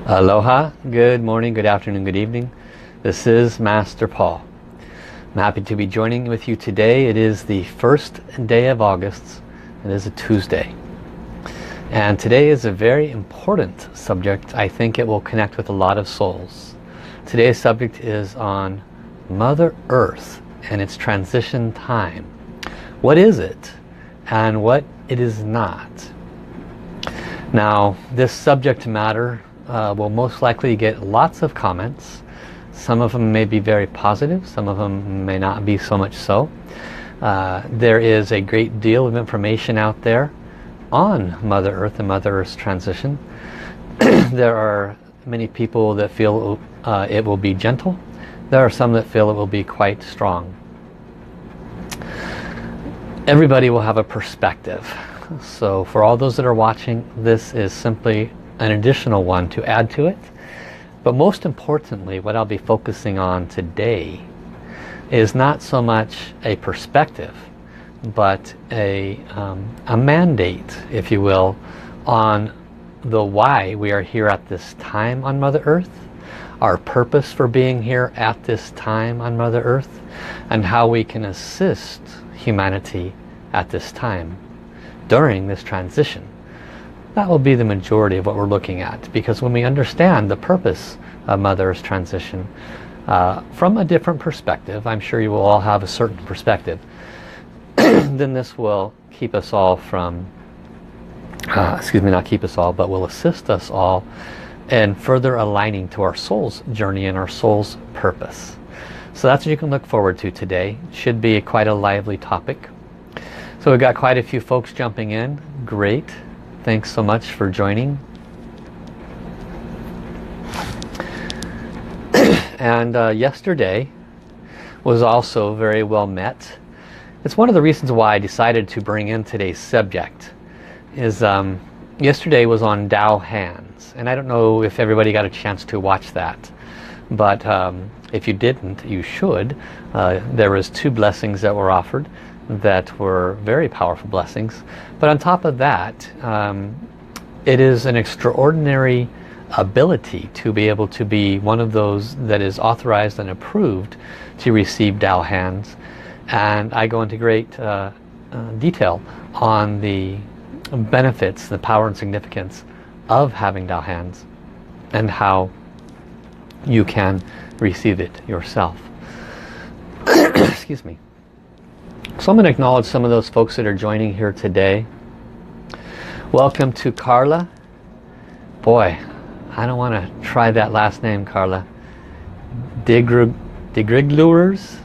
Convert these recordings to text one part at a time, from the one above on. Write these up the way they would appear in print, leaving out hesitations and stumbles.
Aloha, good morning, good afternoon, good evening. This is Master Paul. I'm happy to be joining with you today. It is the first day of August. It is a Tuesday. And today is a very important subject. I think it will connect with a lot of souls. Today's subject is on Mother Earth and its transition time. What is it and what it is not? Now, this subject matter will most likely get lots of comments. Some of them may be very positive, some of them may not be so much so. There is a great deal of information out there on Mother Earth and Mother Earth's transition. There are many people that feel it will be gentle. There are some that feel it will be quite strong. Everybody will have a perspective. So for all those that are watching, this is simply an additional one to add to it. But most importantly, what I'll be focusing on today is not so much a perspective, but a mandate, if you will, on the why we are here at this time on Mother Earth, our purpose for being here at this time on Mother Earth, and how we can assist humanity at this time during this transition. That will be the majority of what we're looking at, because when we understand the purpose of Mother Earth's transition from a different perspective, I'm sure you will all have a certain perspective, then this will keep us all from, not keep us all, but will assist us all in further aligning to our soul's journey and our soul's purpose. So that's what you can look forward to today. Should be quite a lively topic. So we've got quite a few folks jumping in. Great. Thanks so much for joining. And yesterday was also very well met. It's one of the reasons why I decided to bring in today's subject. Is yesterday was on Tao Hands, and I don't know if everybody got a chance to watch that, but if you didn't, you should. There was 2 blessings that were offered that were very powerful blessings. But on top of that, it is an extraordinary ability to be able to be one of those that is authorized and approved to receive Tao Hands. And I go into great detail on the benefits, the power and significance of having Tao Hands and how you can receive it yourself. Excuse me. So I'm going to acknowledge some of those folks that are joining here today. Welcome to Carla. Boy, I don't want to try that last name, Carla. Digriglures.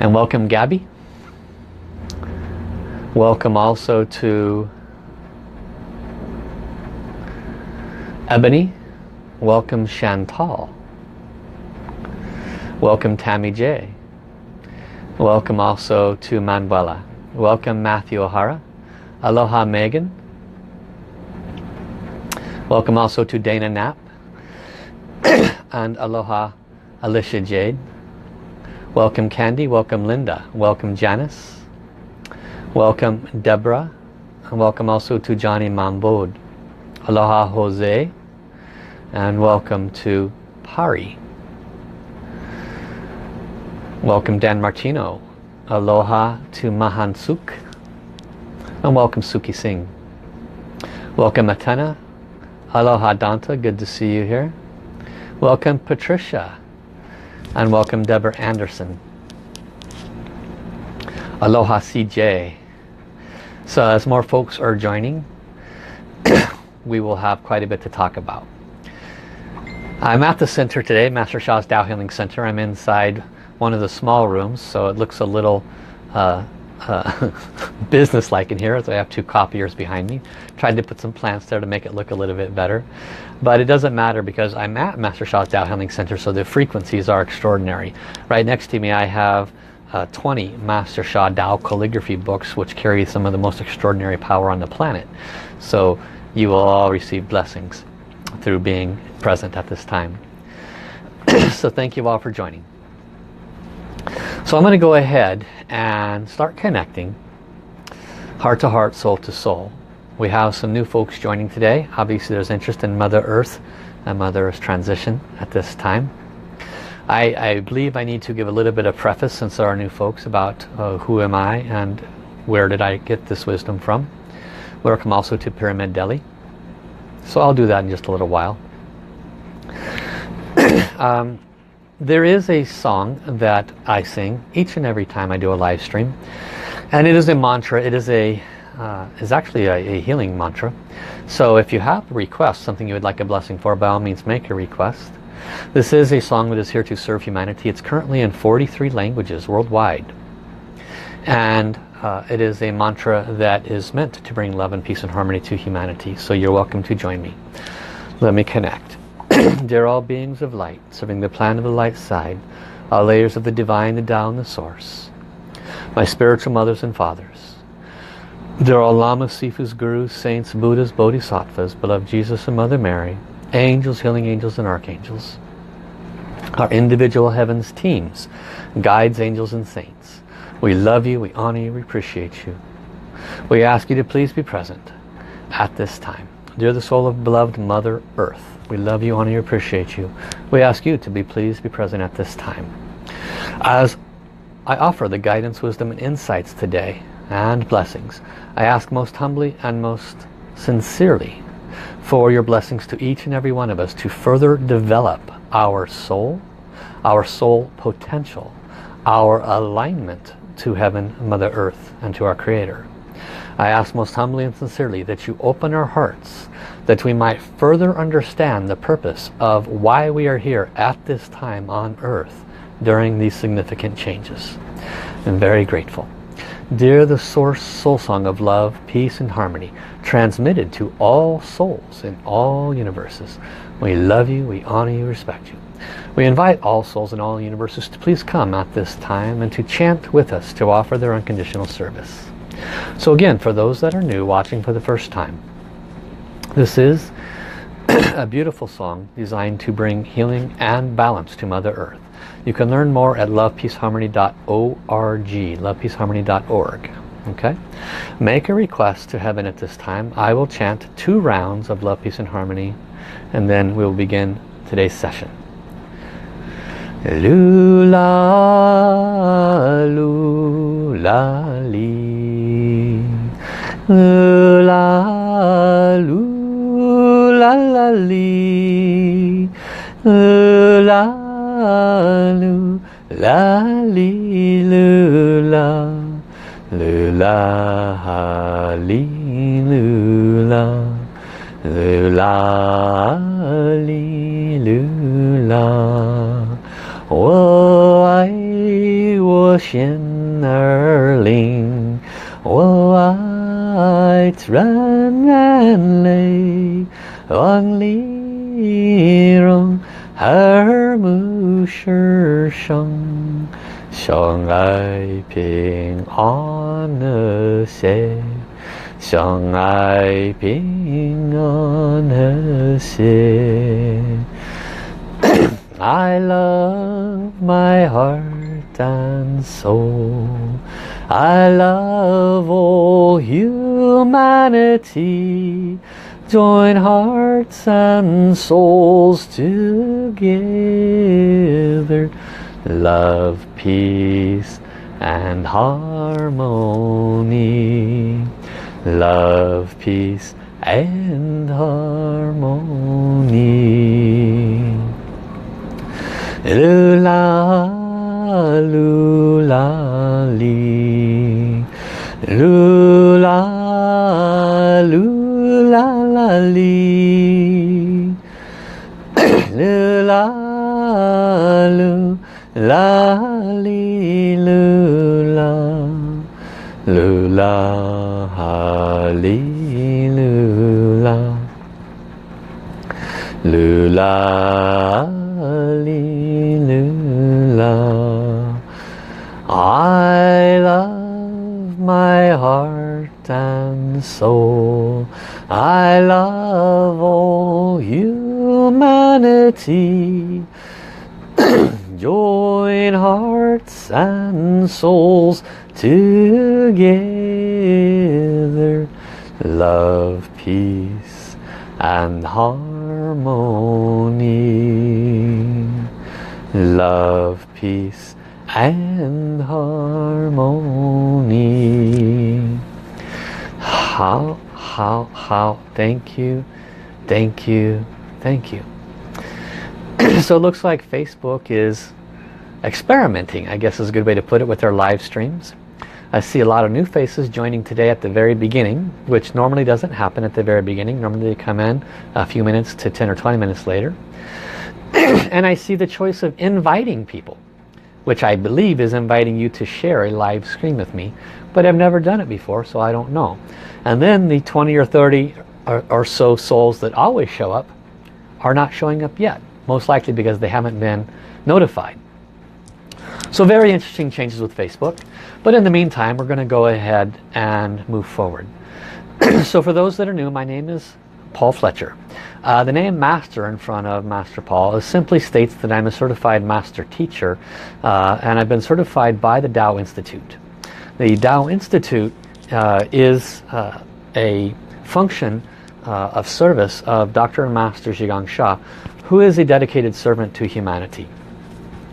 And welcome, Gabby. Welcome also to Ebony. Welcome, Chantal. Welcome, Tammy J. Welcome also to Manuela. Welcome, Matthew O'Hara. Aloha, Megan. Welcome also to Dana Knapp. And aloha, Alicia Jade. Welcome, Candy. Welcome, Linda. Welcome, Janice. Welcome, Deborah. And welcome also to Johnny Mambod. Aloha, Jose. And welcome to Pari. Welcome, Dan Martino. Aloha to Mahan Suk. And welcome, Suki Singh. Welcome, Atana. Aloha, Danta. Good to see you here. Welcome, Patricia. And welcome, Deborah Anderson. Aloha, CJ. So as more folks are joining, we will have quite a bit to talk about. I'm at the center today, Master Sha's Tao Healing Center. I'm inside one of the small rooms, so it looks a little business-like in here. So I have 2 copiers behind me. Tried to put some plants there to make it look a little bit better. But it doesn't matter because I'm at Master Sha's Tao Healing Center, so the frequencies are extraordinary. Right next to me I have 20 Master Sha Tao calligraphy books, which carry some of the most extraordinary power on the planet. So you will all receive blessings through being present at this time. So thank you all for joining. So I'm going to go ahead and start connecting heart to heart, soul to soul, We have some new folks joining today. Obviously there's interest in Mother Earth and Mother Earth's transition at this time. I believe I need to give a little bit of preface, since there are new folks, about who am I and where did I get this wisdom from. Welcome also to Pyramid Delhi. So I'll do that in just a little while. There is a song that I sing each and every time I do a live stream, and it is a mantra. It is actually a healing mantra. So if you have a request, something you would like a blessing for, by all means make a request. This is a song that is here to serve humanity. It's currently in 43 languages worldwide, and it is a mantra that is meant to bring love and peace and harmony to humanity. So you're welcome to join me. Let me connect. Dear all beings of light, serving the plan of the light side, all layers of the divine, the Tao and the source, my spiritual mothers and fathers, dear all lamas, sifus, gurus, saints, buddhas, bodhisattvas, beloved Jesus and Mother Mary, angels, healing angels and archangels, our individual heavens teams, guides, angels and saints. We love you, we honor you, we appreciate you. We ask you to please be present at this time. Dear the soul of beloved Mother Earth, we love you, honor you, appreciate you. We ask you to be pleased be present at this time. As I offer the guidance, wisdom and insights today and blessings, I ask most humbly and most sincerely for your blessings to each and every one of us to further develop our soul potential, our alignment to Heaven, Mother Earth, and to our Creator. I ask most humbly and sincerely that you open our hearts, that we might further understand the purpose of why we are here at this time on Earth during these significant changes. I'm very grateful. Dear the Source Soul Song of love, peace and harmony, transmitted to all souls in all universes, we love you, we honor you, respect you. We invite all souls in all universes to please come at this time and to chant with us, to offer their unconditional service. So again, for those that are new, watching for the first time, this is a beautiful song designed to bring healing and balance to Mother Earth. You can learn more at lovepeaceharmony.org, lovepeaceharmony.org. Okay? Make a request to Heaven at this time. I will chant 2 rounds of Love, Peace and Harmony, and then we'll begin today's session. Lula, lula, li. Lula, lula, la, li. Lula, lula, li, lula. Lula, li, lula. Lula, li, lula. 我爱我心儿灵，我爱自然人类，往里容耳目是生，相爱平安和谐，相爱平安和谐。I love my heart and soul. I love all humanity. Join hearts and souls together. Love, peace and harmony. Love, peace and harmony. Lula, lula, li. Lula, lula, la, li. Lula, lula, li, lula. Lula, li, lula. Lula, li, lula. I love my heart and soul. I love all humanity. Join hearts and souls together. love, peace, and harmony. Love, peace, and harmony. How, thank you, thank you, thank you. So it looks like Facebook is experimenting, I guess is a good way to put it, with their live streams. I see a lot of new faces joining today at the very beginning, which normally doesn't happen at the very beginning. Normally they come in a few minutes to 10 or 20 minutes later. And I see the choice of inviting people, which I believe is inviting you to share a live screen with me. But I've never done it before, so I don't know. And then the 20 or 30 or so souls that always show up are not showing up yet. Most likely because they haven't been notified. So very interesting changes with Facebook. But in the meantime, we're going to go ahead and move forward. So for those that are new, my name is Paul Fletcher. The name Master in front of Master Paul simply states that I'm a certified Master Teacher, and I've been certified by the Tao Institute. The Tao Institute is a function of service of Dr. and Master Zhi Gang Sha, who is a dedicated servant to humanity.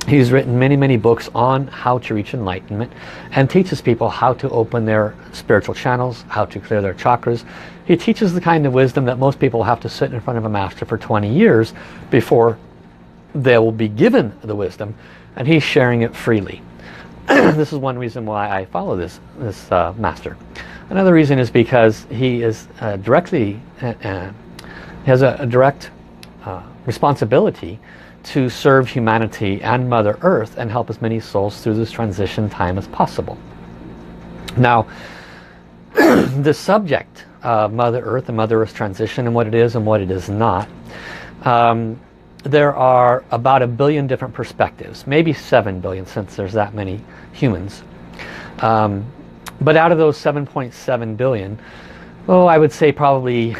He's written many books on how to reach enlightenment and teaches people how to open their spiritual channels, how to clear their chakras. He teaches the kind of wisdom that most people have to sit in front of a master for 20 years before they will be given the wisdom, and he's sharing it freely. This is one reason why I follow this master. Another reason is because he is has a direct responsibility to serve humanity and Mother Earth and help as many souls through this transition time as possible. Now, the subject of Mother Earth and Mother Earth's transition and what it is and what it is not, there are about 1 billion different perspectives, maybe 7 billion since there's that many humans. But out of those 7.7 billion, I would say probably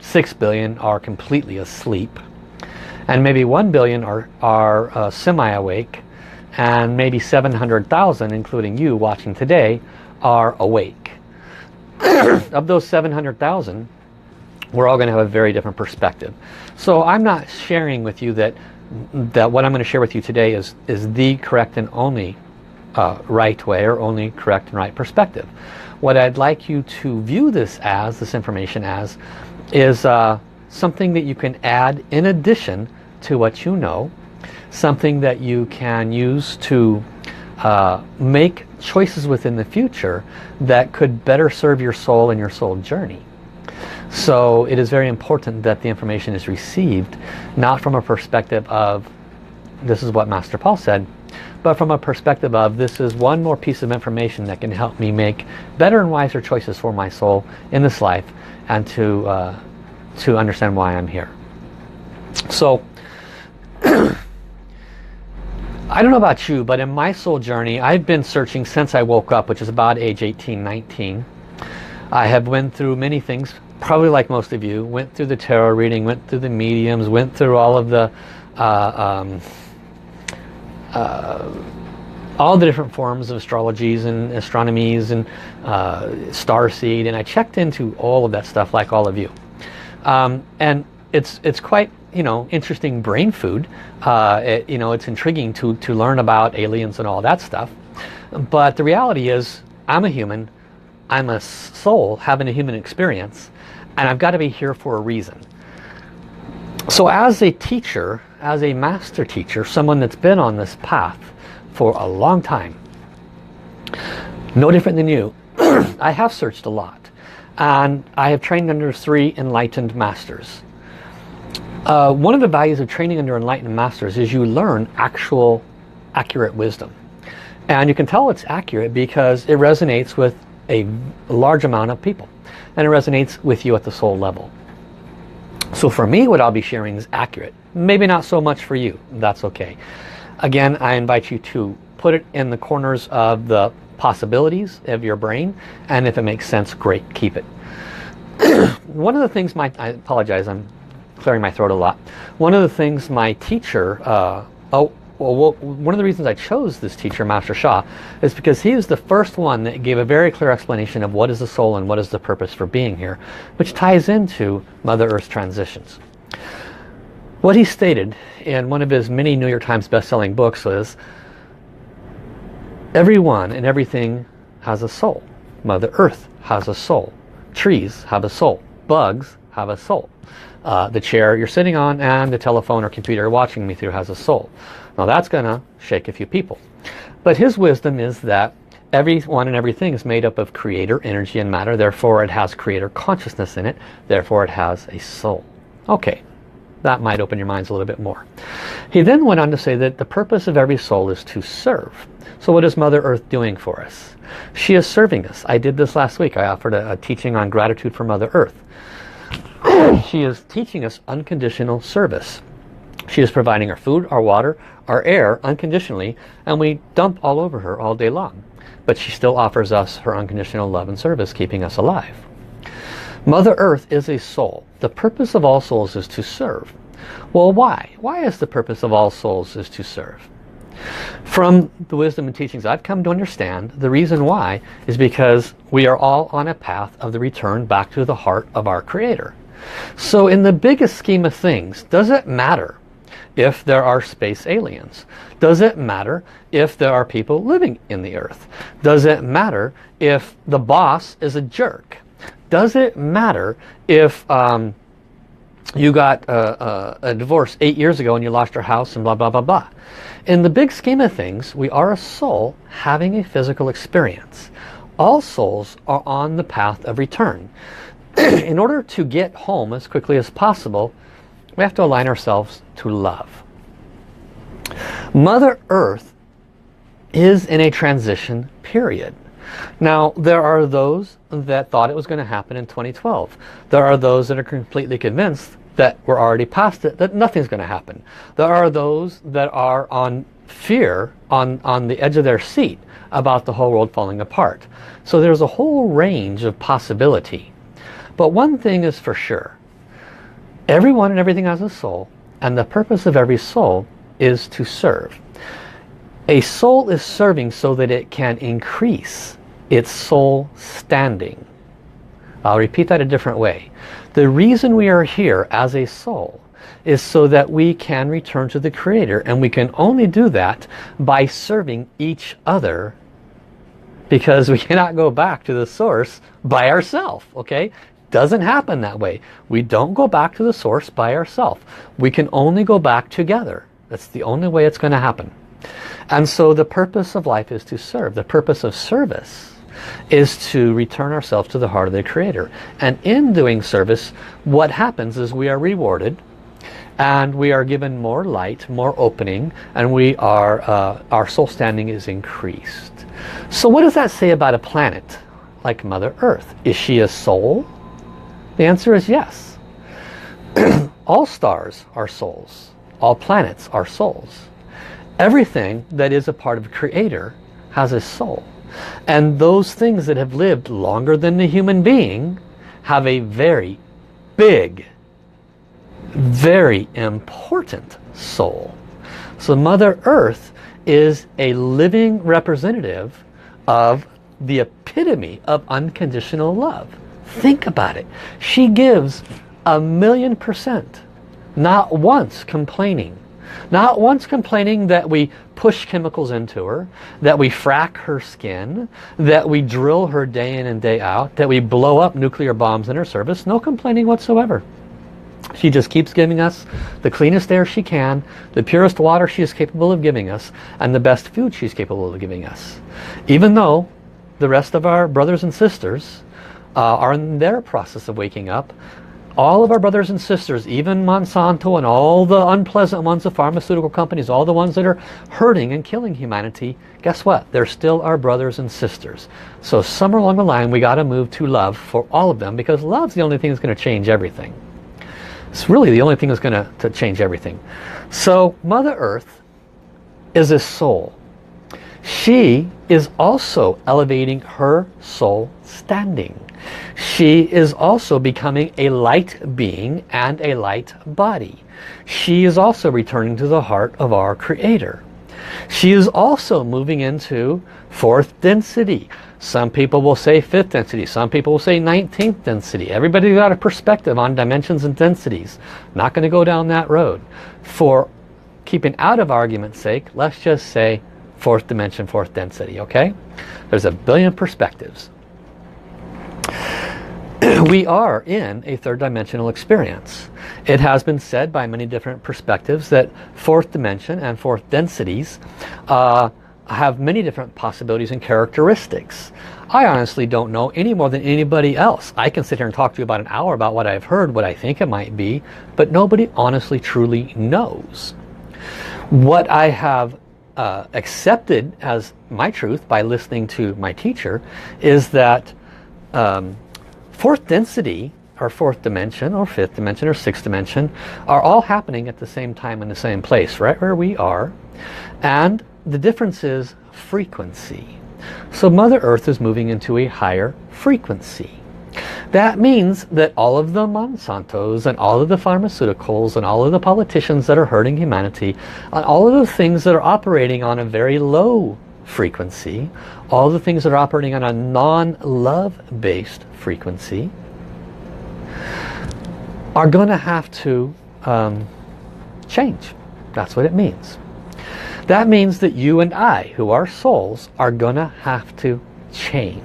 6 billion are completely asleep. And maybe 1 billion are semi-awake, and maybe 700,000, including you watching today, are awake. Of those 700,000, we're all going to have a very different perspective. So I'm not sharing with you that what I'm going to share with you today is the correct and only right way, or only correct and right perspective. What I'd like you to view this information as, is something that you can add in addition to what you know, something that you can use to make choices within the future that could better serve your soul and your soul journey. So it is very important that the information is received not from a perspective of this is what Master Paul said, but from a perspective of this is one more piece of information that can help me make better and wiser choices for my soul in this life, and to understand why I'm here. So I don't know about you, but in my soul journey, I've been searching since I woke up, which is about age 18, 19. I have went through many things, probably like most of you, went through the tarot reading, went through the mediums, went through all of the different forms of astrologies and astronomies and starseed, and I checked into all of that stuff like all of you. And it's quite interesting brain food. It's intriguing to learn about aliens and all that stuff. But the reality is, I'm a human. I'm a soul having a human experience, and I've got to be here for a reason. So as a teacher, as a master teacher, someone that's been on this path for a long time, no different than you, I have searched a lot. And I have trained under 3 enlightened masters. One of the values of training under enlightened masters is you learn actual accurate wisdom. And you can tell it's accurate because it resonates with a large amount of people. And it resonates with you at the soul level. So for me, what I'll be sharing is accurate. Maybe not so much for you. That's okay. Again, I invite you to put it in the corners of the possibilities of your brain, and if it makes sense, great, keep it. One of the things I apologize, I'm clearing my throat a lot. One of the things my teacher, Well, one of the reasons I chose this teacher, Master Sha, is because he was the first one that gave a very clear explanation of what is the soul and what is the purpose for being here, which ties into Mother Earth's transitions. What he stated in one of his many New York Times best-selling books was, everyone and everything has a soul. Mother Earth has a soul. Trees have a soul. Bugs have a soul. The chair you're sitting on and the telephone or computer you're watching me through has a soul. Now that's going to shake a few people. But his wisdom is that everyone and everything is made up of creator, energy and matter. Therefore it has creator consciousness in it. Therefore it has a soul. Okay, that might open your minds a little bit more. He then went on to say that the purpose of every soul is to serve. So what is Mother Earth doing for us? She is serving us. I did this last week. I offered a teaching on gratitude for Mother Earth. She is teaching us unconditional service. She is providing our food, our water, our air unconditionally, and we dump all over her all day long. But she still offers us her unconditional love and service, keeping us alive. Mother Earth is a soul. The purpose of all souls is to serve. Well, why? Why is the purpose of all souls is to serve? From the wisdom and teachings I've come to understand, the reason why is because we are all on a path of the return back to the heart of our Creator. So in the biggest scheme of things, does it matter if there are space aliens? Does it matter if there are people living in the earth? Does it matter if the boss is a jerk? Does it matter if you got a divorce 8 years ago and you lost your house and blah, blah, blah, blah? In the big scheme of things, we are a soul having a physical experience. All souls are on the path of return. In order to get home as quickly as possible, we have to align ourselves to love. Mother Earth is in a transition period. Now, there are those that thought it was going to happen in 2012. There are those that are completely convinced that we're already past it, that nothing's going to happen. There are those that are on fear, on the edge of their seat about the whole world falling apart. So there's a whole range of possibility. But one thing is for sure. Everyone and everything has a soul, and the purpose of every soul is to serve. A soul is serving so that it can increase its soul standing. I'll repeat that a different way. The reason we are here as a soul is so that we can return to the Creator, and we can only do that by serving each other, because we cannot go back to the source by ourselves. Okay? Doesn't happen that way. We don't go back to the source by ourselves. We can only go back together. That's the only way it's going to happen. And so the purpose of life is to serve. The purpose of service is to return ourselves to the heart of the Creator. And in doing service, what happens is we are rewarded, and we are given more light, more opening, and we are our soul standing is increased. So what does that say about a planet like Mother Earth? Is she a soul? The answer is yes. All stars are souls. All planets are souls. Everything that is a part of Creator has a soul. And those things that have lived longer than the human being have a very big, very important soul. So Mother Earth is a living representative of the epitome of unconditional love. Think about it. She gives 1,000,000%. Not once complaining. Not once complaining that we push chemicals into her, that we frack her skin, that we drill her day in and day out, that we blow up nuclear bombs in her service. No complaining whatsoever. She just keeps giving us the cleanest air she can, the purest water she is capable of giving us, and the best food she's capable of giving us. Even though the rest of our brothers and sisters are in their process of waking up, all of our brothers and sisters, even Monsanto and all the unpleasant ones, the pharmaceutical companies, all the ones that are hurting and killing humanity, guess what? They're still our brothers and sisters. So somewhere along the line we got to move to love for all of them, because love's the only thing that's going to change everything. It's really the only thing that's going to change everything. So Mother Earth is a soul. She is also elevating her soul standing. She is also becoming a light being and a light body. She is also returning to the heart of our Creator. She is also moving into 4th density. Some people will say 5th density. Some people will say 19th density. Everybody's got a perspective on dimensions and densities. Not going to go down that road. For keeping out of argument's sake, let's just say 4th dimension, 4th density, okay? There's a billion perspectives. We are in a 3rd dimensional experience. It has been said by many different perspectives that 4th dimension and 4th densities have many different possibilities and characteristics. I honestly don't know any more than anybody else. I can sit here and talk to you about an hour about what I've heard, what I think it might be, but nobody honestly truly knows. What I have accepted as my truth by listening to my teacher is that 4th density or 4th dimension or 5th dimension or 6th dimension are all happening at the same time in the same place, right where we are. And the difference is frequency. So Mother Earth is moving into a higher frequency. That means that all of the Monsantos and all of the pharmaceuticals and all of the politicians that are hurting humanity, and all of the things that are operating on a very low frequency, all the things that are operating on a non-love based frequency, are going to have to change. That's what it means. That means that you and I, who are souls, are going to have to change.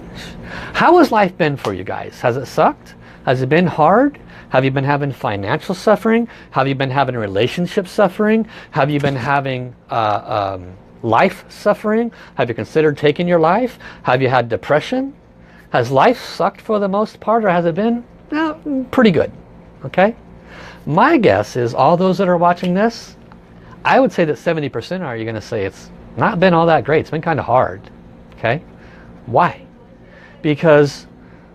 How has life been for you guys? Has it sucked? Has it been hard? Have you been having financial suffering? Have you been having relationship suffering? Have you been having life suffering? Have you considered taking your life? Have you had depression? Has life sucked for the most part, or has it been pretty good? Okay? My guess is all those that are watching this, I would say that 70% are you going to say it's not been all that great. It's been kind of hard. Okay? Why? Because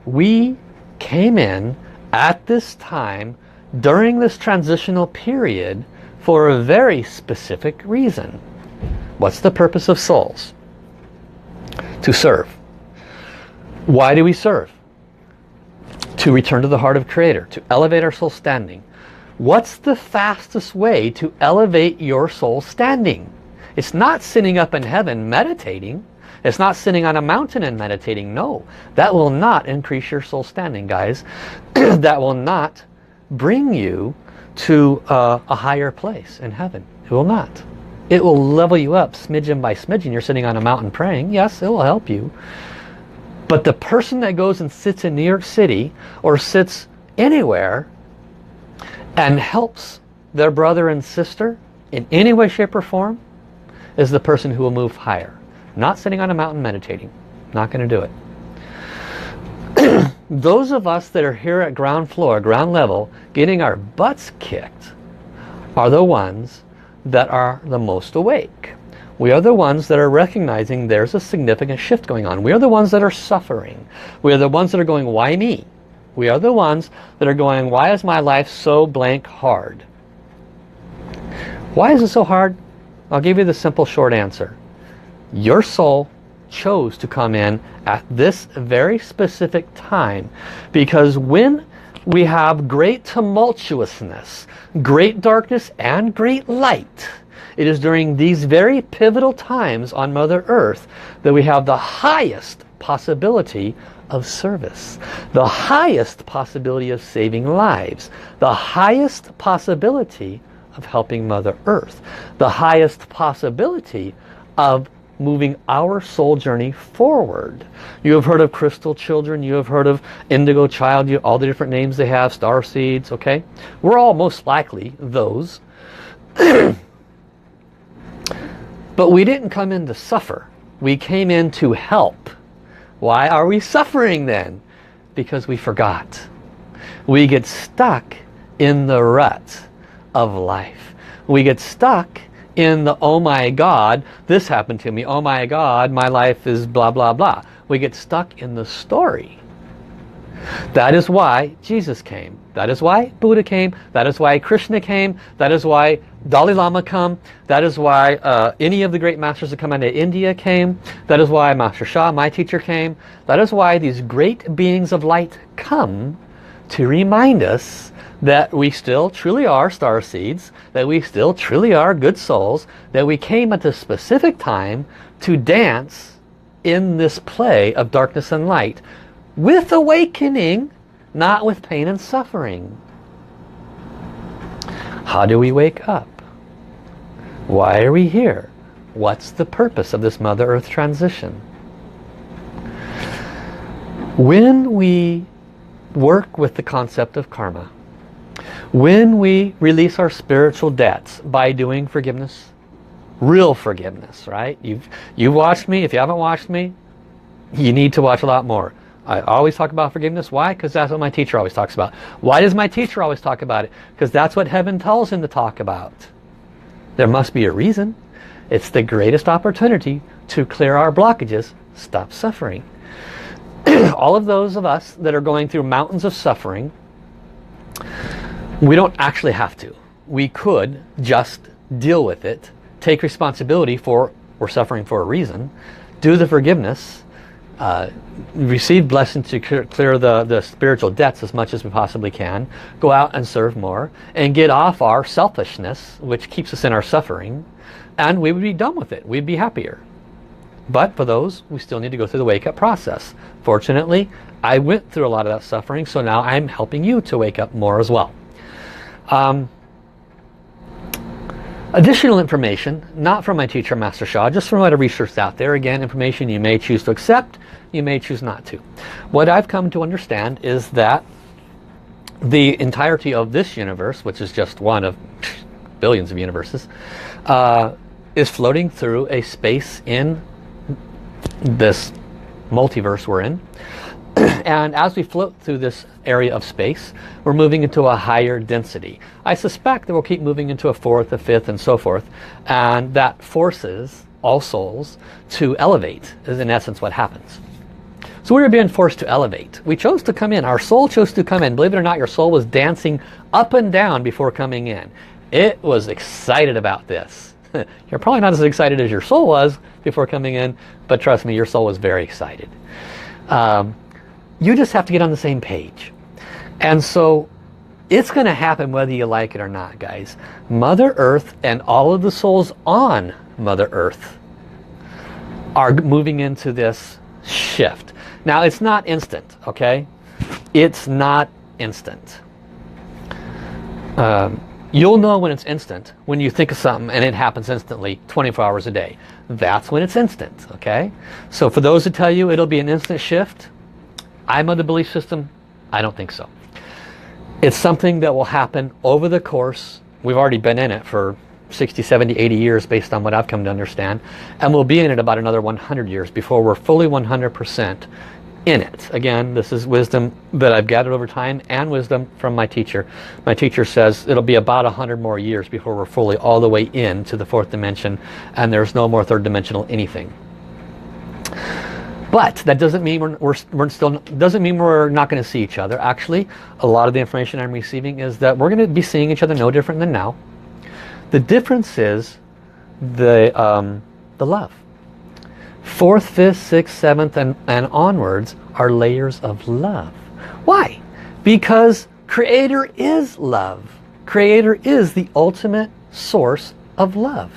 we came in at this time during this transitional period for a very specific reason. What's the purpose of souls? To serve. Why do we serve? To return to the heart of Creator, to elevate our soul standing. What's the fastest way to elevate your soul standing? It's not sitting up in heaven meditating. It's not sitting on a mountain and meditating. No, that will not increase your soul standing, guys. That will not bring you to a higher place in heaven. It will not. It will level you up smidgen by smidgen. You're sitting on a mountain praying. Yes, it will help you. But the person that goes and sits in New York City or sits anywhere and helps their brother and sister in any way, shape, or form is the person who will move higher. Not sitting on a mountain meditating. Not going to do it. Those of us that are here at ground floor, ground level, getting our butts kicked are the ones that are the most awake. We are the ones that are recognizing there's a significant shift going on. We are the ones that are suffering. We are the ones that are going, why me? We are the ones that are going, why is my life so blank hard? Why is it so hard? I'll give you the simple short answer. Your soul chose to come in at this very specific time, because when we have great tumultuousness, great darkness, and great light, it is during these very pivotal times on Mother Earth that we have the highest possibility of service, the highest possibility of saving lives, the highest possibility of helping Mother Earth, the highest possibility of moving our soul journey forward. You have heard of crystal children, you have heard of indigo child, all the different names they have, star seeds, okay? We're all most likely those. But we didn't come in to suffer. We came in to help. Why are we suffering then? Because we forgot. We get stuck in the rut of life. We get stuck in the, oh my God, this happened to me. Oh my God, my life is blah, blah, blah. We get stuck in the story. That is why Jesus came. That is why Buddha came. That is why Krishna came. That is why Dalai Lama come. That is why any of the great masters that come into India came. That is why Master Sha, my teacher, came. That is why these great beings of light come to remind us that we still truly are star seeds, that we still truly are good souls, that we came at a specific time to dance in this play of darkness and light with awakening, not with pain and suffering. How do we wake up? Why are we here? What's the purpose of this Mother Earth transition? When we work with the concept of karma, when we release our spiritual debts by doing forgiveness, real forgiveness, right? You've watched me. If you haven't watched me, you need to watch a lot more. I always talk about forgiveness. Why? Because that's what my teacher always talks about. Why does my teacher always talk about it? Because that's what heaven tells him to talk about. There must be a reason. It's the greatest opportunity to clear our blockages, stop suffering. All of those of us that are going through mountains of suffering, we don't actually have to. We could just deal with it, take responsibility for we're suffering for a reason, do the forgiveness, receive blessings to clear the spiritual debts as much as we possibly can, go out and serve more, and get off our selfishness, which keeps us in our suffering, and we would be done with it. We'd be happier. But for those, we still need to go through the wake-up process. Fortunately, I went through a lot of that suffering, so now I'm helping you to wake up more as well. Additional information, not from my teacher, Master Sha, just from what I researched out there. Again, information you may choose to accept, you may choose not to. What I've come to understand is that the entirety of this universe, which is just one of billions of universes, is floating through a space in this multiverse we're in. And as we float through this area of space, we're moving into a higher density. I suspect that we'll keep moving into a fourth, a fifth, and so forth. And that forces all souls to elevate, is in essence what happens. So we were being forced to elevate. We chose to come in. Our soul chose to come in. Believe it or not, your soul was dancing up and down before coming in. It was excited about this. You're probably not as excited as your soul was before coming in, but trust me, your soul was very excited. You just have to get on the same page. And so it's going to happen whether you like it or not, guys. Mother Earth and all of the souls on Mother Earth are moving into this shift. Now, it's not instant, okay? It's not instant. You'll know when it's instant when you think of something and it happens instantly 24 hours a day. That's when it's instant, okay? So for those who tell you it'll be an instant shift, I'm of the belief system, I don't think so. It's something that will happen over the course. We've already been in it for 60, 70, 80 years based on what I've come to understand. And we'll be in it about another 100 years before we're fully 100% in it. Again, this is wisdom that I've gathered over time and wisdom from my teacher. My teacher says it'll be about 100 more years before we're fully all the way into the fourth dimension and there's no more third dimensional anything. But that doesn't mean doesn't mean we're not going to see each other. Actually, a lot of the information I'm receiving is that we're going to be seeing each other no different than now. The difference is the love. 4th, 5th, 6th, 7th, and onwards are layers of love. Why? Because Creator is love. Creator is the ultimate source of love.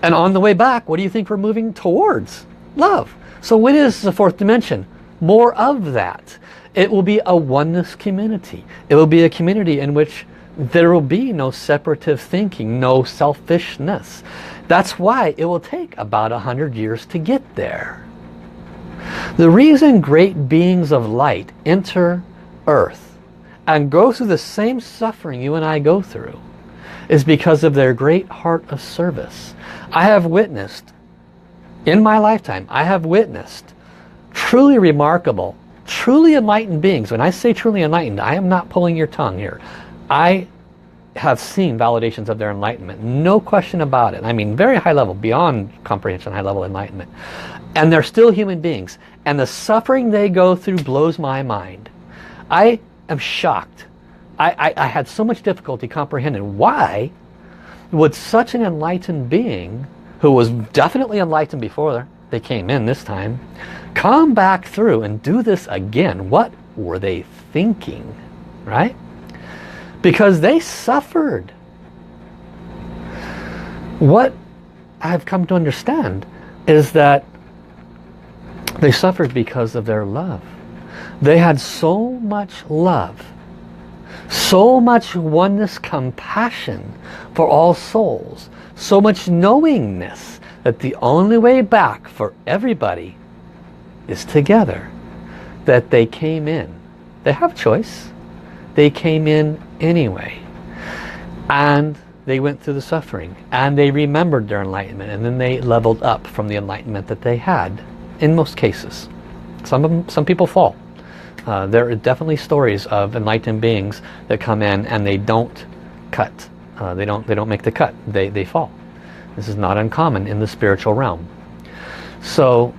And on the way back, what do you think we're moving towards? Love. So what is the fourth dimension? More of that. It will be a oneness community. It will be a community in which there will be no separative thinking, no selfishness. That's why it will take about 100 years to get there. The reason great beings of light enter Earth and go through the same suffering you and I go through is because of their great heart of service. I have witnessed, in my lifetime, I have witnessed truly remarkable, truly enlightened beings. When I say truly enlightened, I am not pulling your tongue here. I have seen validations of their enlightenment. No question about it. I mean, very high level, beyond comprehension, high level enlightenment. And they're still human beings. And the suffering they go through blows my mind. I am shocked. I had so much difficulty comprehending why would such an enlightened being, who was definitely enlightened before they came in this time, come back through and do this again. What were they thinking? right? Because they suffered. What I've come to understand is that they suffered because of their love. They had so much love, so much oneness, compassion for all souls, so much knowingness that the only way back for everybody is together, that they came in. They have choice. They came in anyway. And they went through the suffering. And they remembered their enlightenment. And then they leveled up from the enlightenment that they had. In most cases. Some people fall. There are definitely stories of enlightened beings that come in and they don't cut. They don't make the cut. They fall. This is not uncommon in the spiritual realm. So,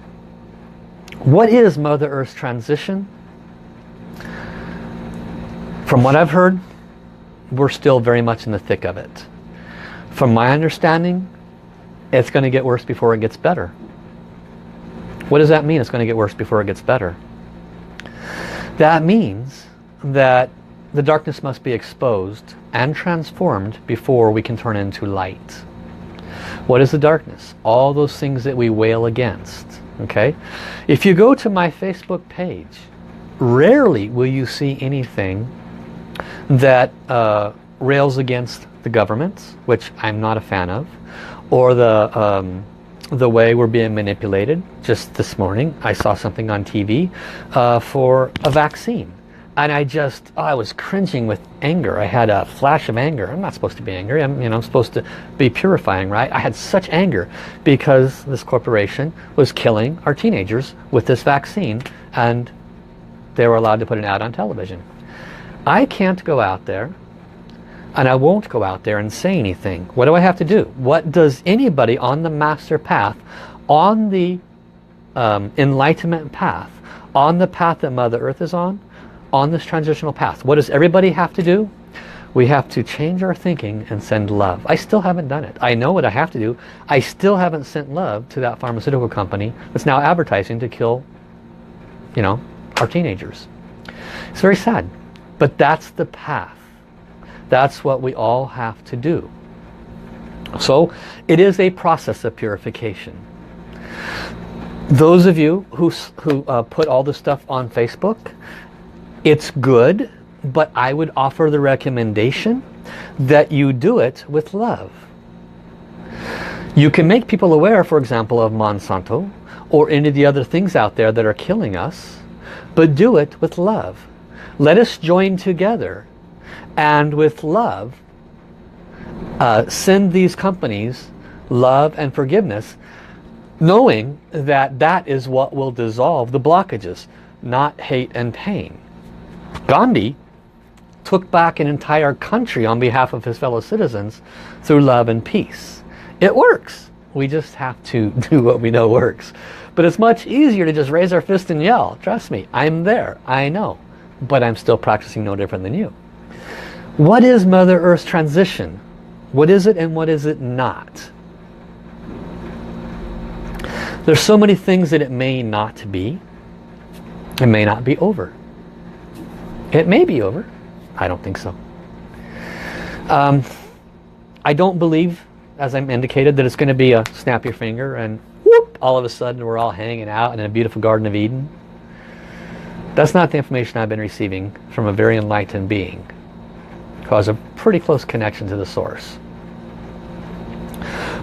what is Mother Earth's transition? From what I've heard, we're still very much in the thick of it. From my understanding, it's going to get worse before it gets better. What does that mean, it's going to get worse before it gets better? That means that the darkness must be exposed and transformed before we can turn into light. What is the darkness? All those things that we wail against. Okay? If you go to my Facebook page, rarely will you see anything that rails against the government, which I'm not a fan of, or the way we're being manipulated. Just this morning I saw something on TV for a vaccine, and I was cringing with anger. I had a flash of anger. I'm not supposed to be angry. I'm supposed to be purifying, right? I had such anger because this corporation was killing our teenagers with this vaccine, and they were allowed to put an ad on television. I can't go out there, and I won't go out there and say anything. What do I have to do? What does anybody on the master path, on the enlightenment path, on the path that Mother Earth is on this transitional path, what does everybody have to do? We have to change our thinking and send love. I still haven't done it. I know what I have to do. I still haven't sent love to that pharmaceutical company that's now advertising to kill, our teenagers. It's very sad. But that's the path. That's what we all have to do. So it is a process of purification. Those of you who put all this stuff on Facebook, it's good, but I would offer the recommendation that you do it with love. You can make people aware, for example, of Monsanto or any of the other things out there that are killing us, but do it with love. Let us join together and with love send these companies love and forgiveness, knowing that that is what will dissolve the blockages, not hate and pain. Gandhi took back an entire country on behalf of his fellow citizens through love and peace. It works. We just have to do what we know works. But it's much easier to just raise our fist and yell. Trust me, I'm there. I know. But I'm still practicing no different than you. What is Mother Earth's transition? What is it and what is it not? There's so many things that it may not be. It may not be over. It may be over. I don't think so. I don't believe, as I'm indicated, that it's going to be a snap your finger and whoop, all of a sudden we're all hanging out in a beautiful Garden of Eden. That's not the information I've been receiving from a very enlightened being, who has a pretty close connection to the source.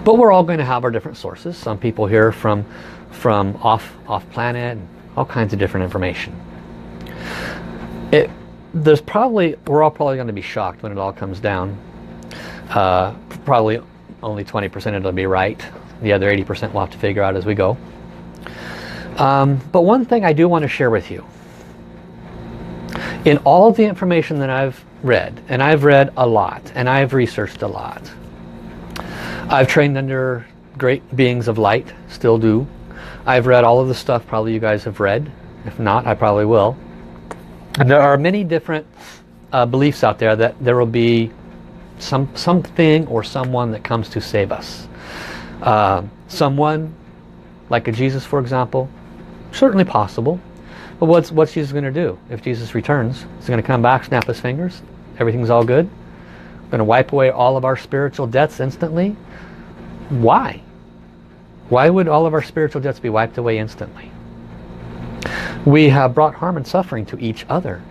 But we're all going to have our different sources. Some people hear from off planet, and all kinds of different information. We're all probably going to be shocked when it all comes down. Probably only 20% it'll be right. The other 80% we'll have to figure out as we go. But one thing I do want to share with you. In all of the information that I've read, and I've read a lot, and I've researched a lot. I've trained under great beings of light, still do. I've read all of the stuff probably you guys have read. If not, I probably will. And there are many different beliefs out there that there will be something or someone that comes to save us. Someone like a Jesus, for example, certainly possible. But what's Jesus going to do? If Jesus returns, he's going to come back, snap his fingers, everything's all good. Going to wipe away all of our spiritual debts instantly. Why? Why would all of our spiritual debts be wiped away instantly? We have brought harm and suffering to each other.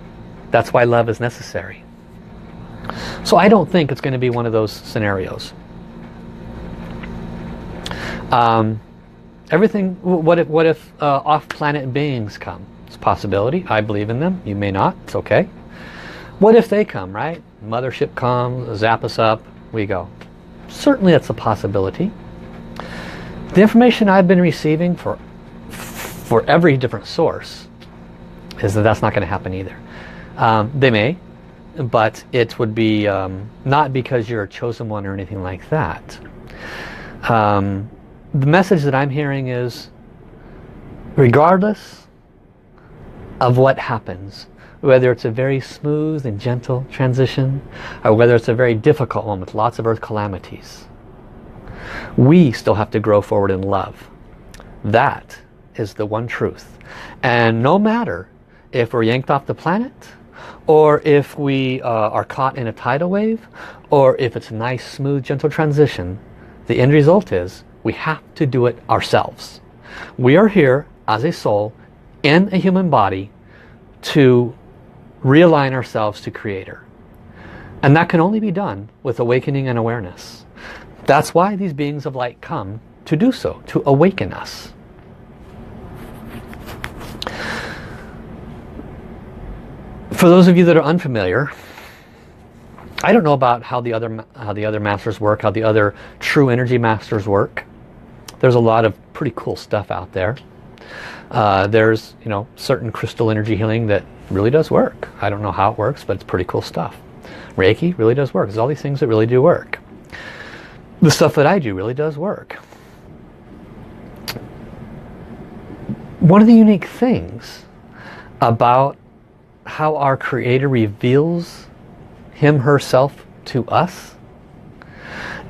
That's why love is necessary. So I don't think it's going to be one of those scenarios. What if off-planet beings come? It's a possibility. I believe in them. You may not. It's okay. What if they come, right? Mothership comes, zap us up, we go. Certainly that's a possibility. The information I've been receiving for every different source is that that's not going to happen either. They may, but it would be not because you're a chosen one or anything like that. The message that I'm hearing is, regardless of what happens, whether it's a very smooth and gentle transition or whether it's a very difficult one with lots of earth calamities, we still have to grow forward in love. That is the one truth. And no matter if we're yanked off the planet, or if we are caught in a tidal wave, or if it's a nice, smooth, gentle transition, the end result is we have to do it ourselves. We are here as a soul in a human body to realign ourselves to Creator. And that can only be done with awakening and awareness. That's why these beings of light come to do so, to awaken us. For those of you that are unfamiliar, I don't know about how the other masters work, how the other true energy masters work. There's a lot of pretty cool stuff out there. There's, certain crystal energy healing that really does work. I don't know how it works, but it's pretty cool stuff. Reiki really does work. There's all these things that really do work. The stuff that I do really does work. One of the unique things about how our Creator reveals Him, herself to us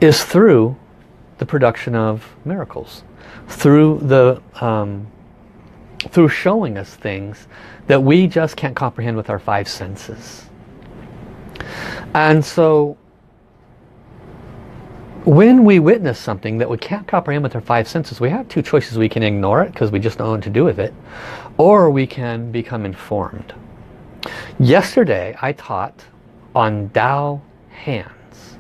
is through the production of miracles, through showing us things that we just can't comprehend with our five senses. And so when we witness something that we can't comprehend with our five senses, we have two choices. We can ignore it because we just don't know what to do with it, or we can become informed. Yesterday I taught on Tao hands,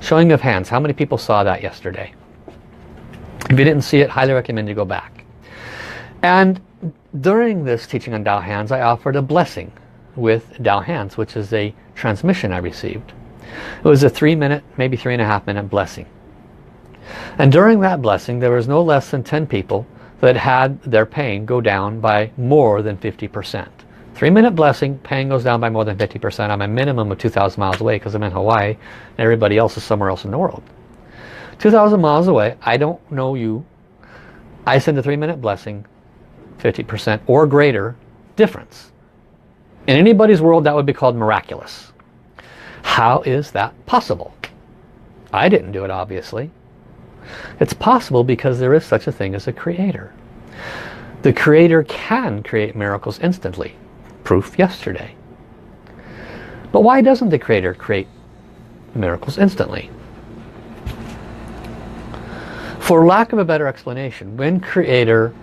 showing of hands. How many people saw that yesterday? If you didn't see it, highly recommend you go back. And during this teaching on Tao hands, I offered a blessing with Tao hands, which is a transmission I received. It was a 3-minute, maybe 3.5 minute blessing. And during that blessing, there was no less than 10 people that had their pain go down by more than 50%. 3-minute blessing, pain goes down by more than 50%. I'm a minimum of 2,000 miles away because I'm in Hawaii and everybody else is somewhere else in the world. 2,000 miles away, I don't know you. I send a 3-minute blessing, 50% or greater difference. In anybody's world, that would be called miraculous. How is that possible? I didn't do it, obviously. It's possible because there is such a thing as a Creator. The Creator can create miracles instantly. Proof yesterday. But why doesn't the Creator create miracles instantly? For lack of a better explanation, when Creator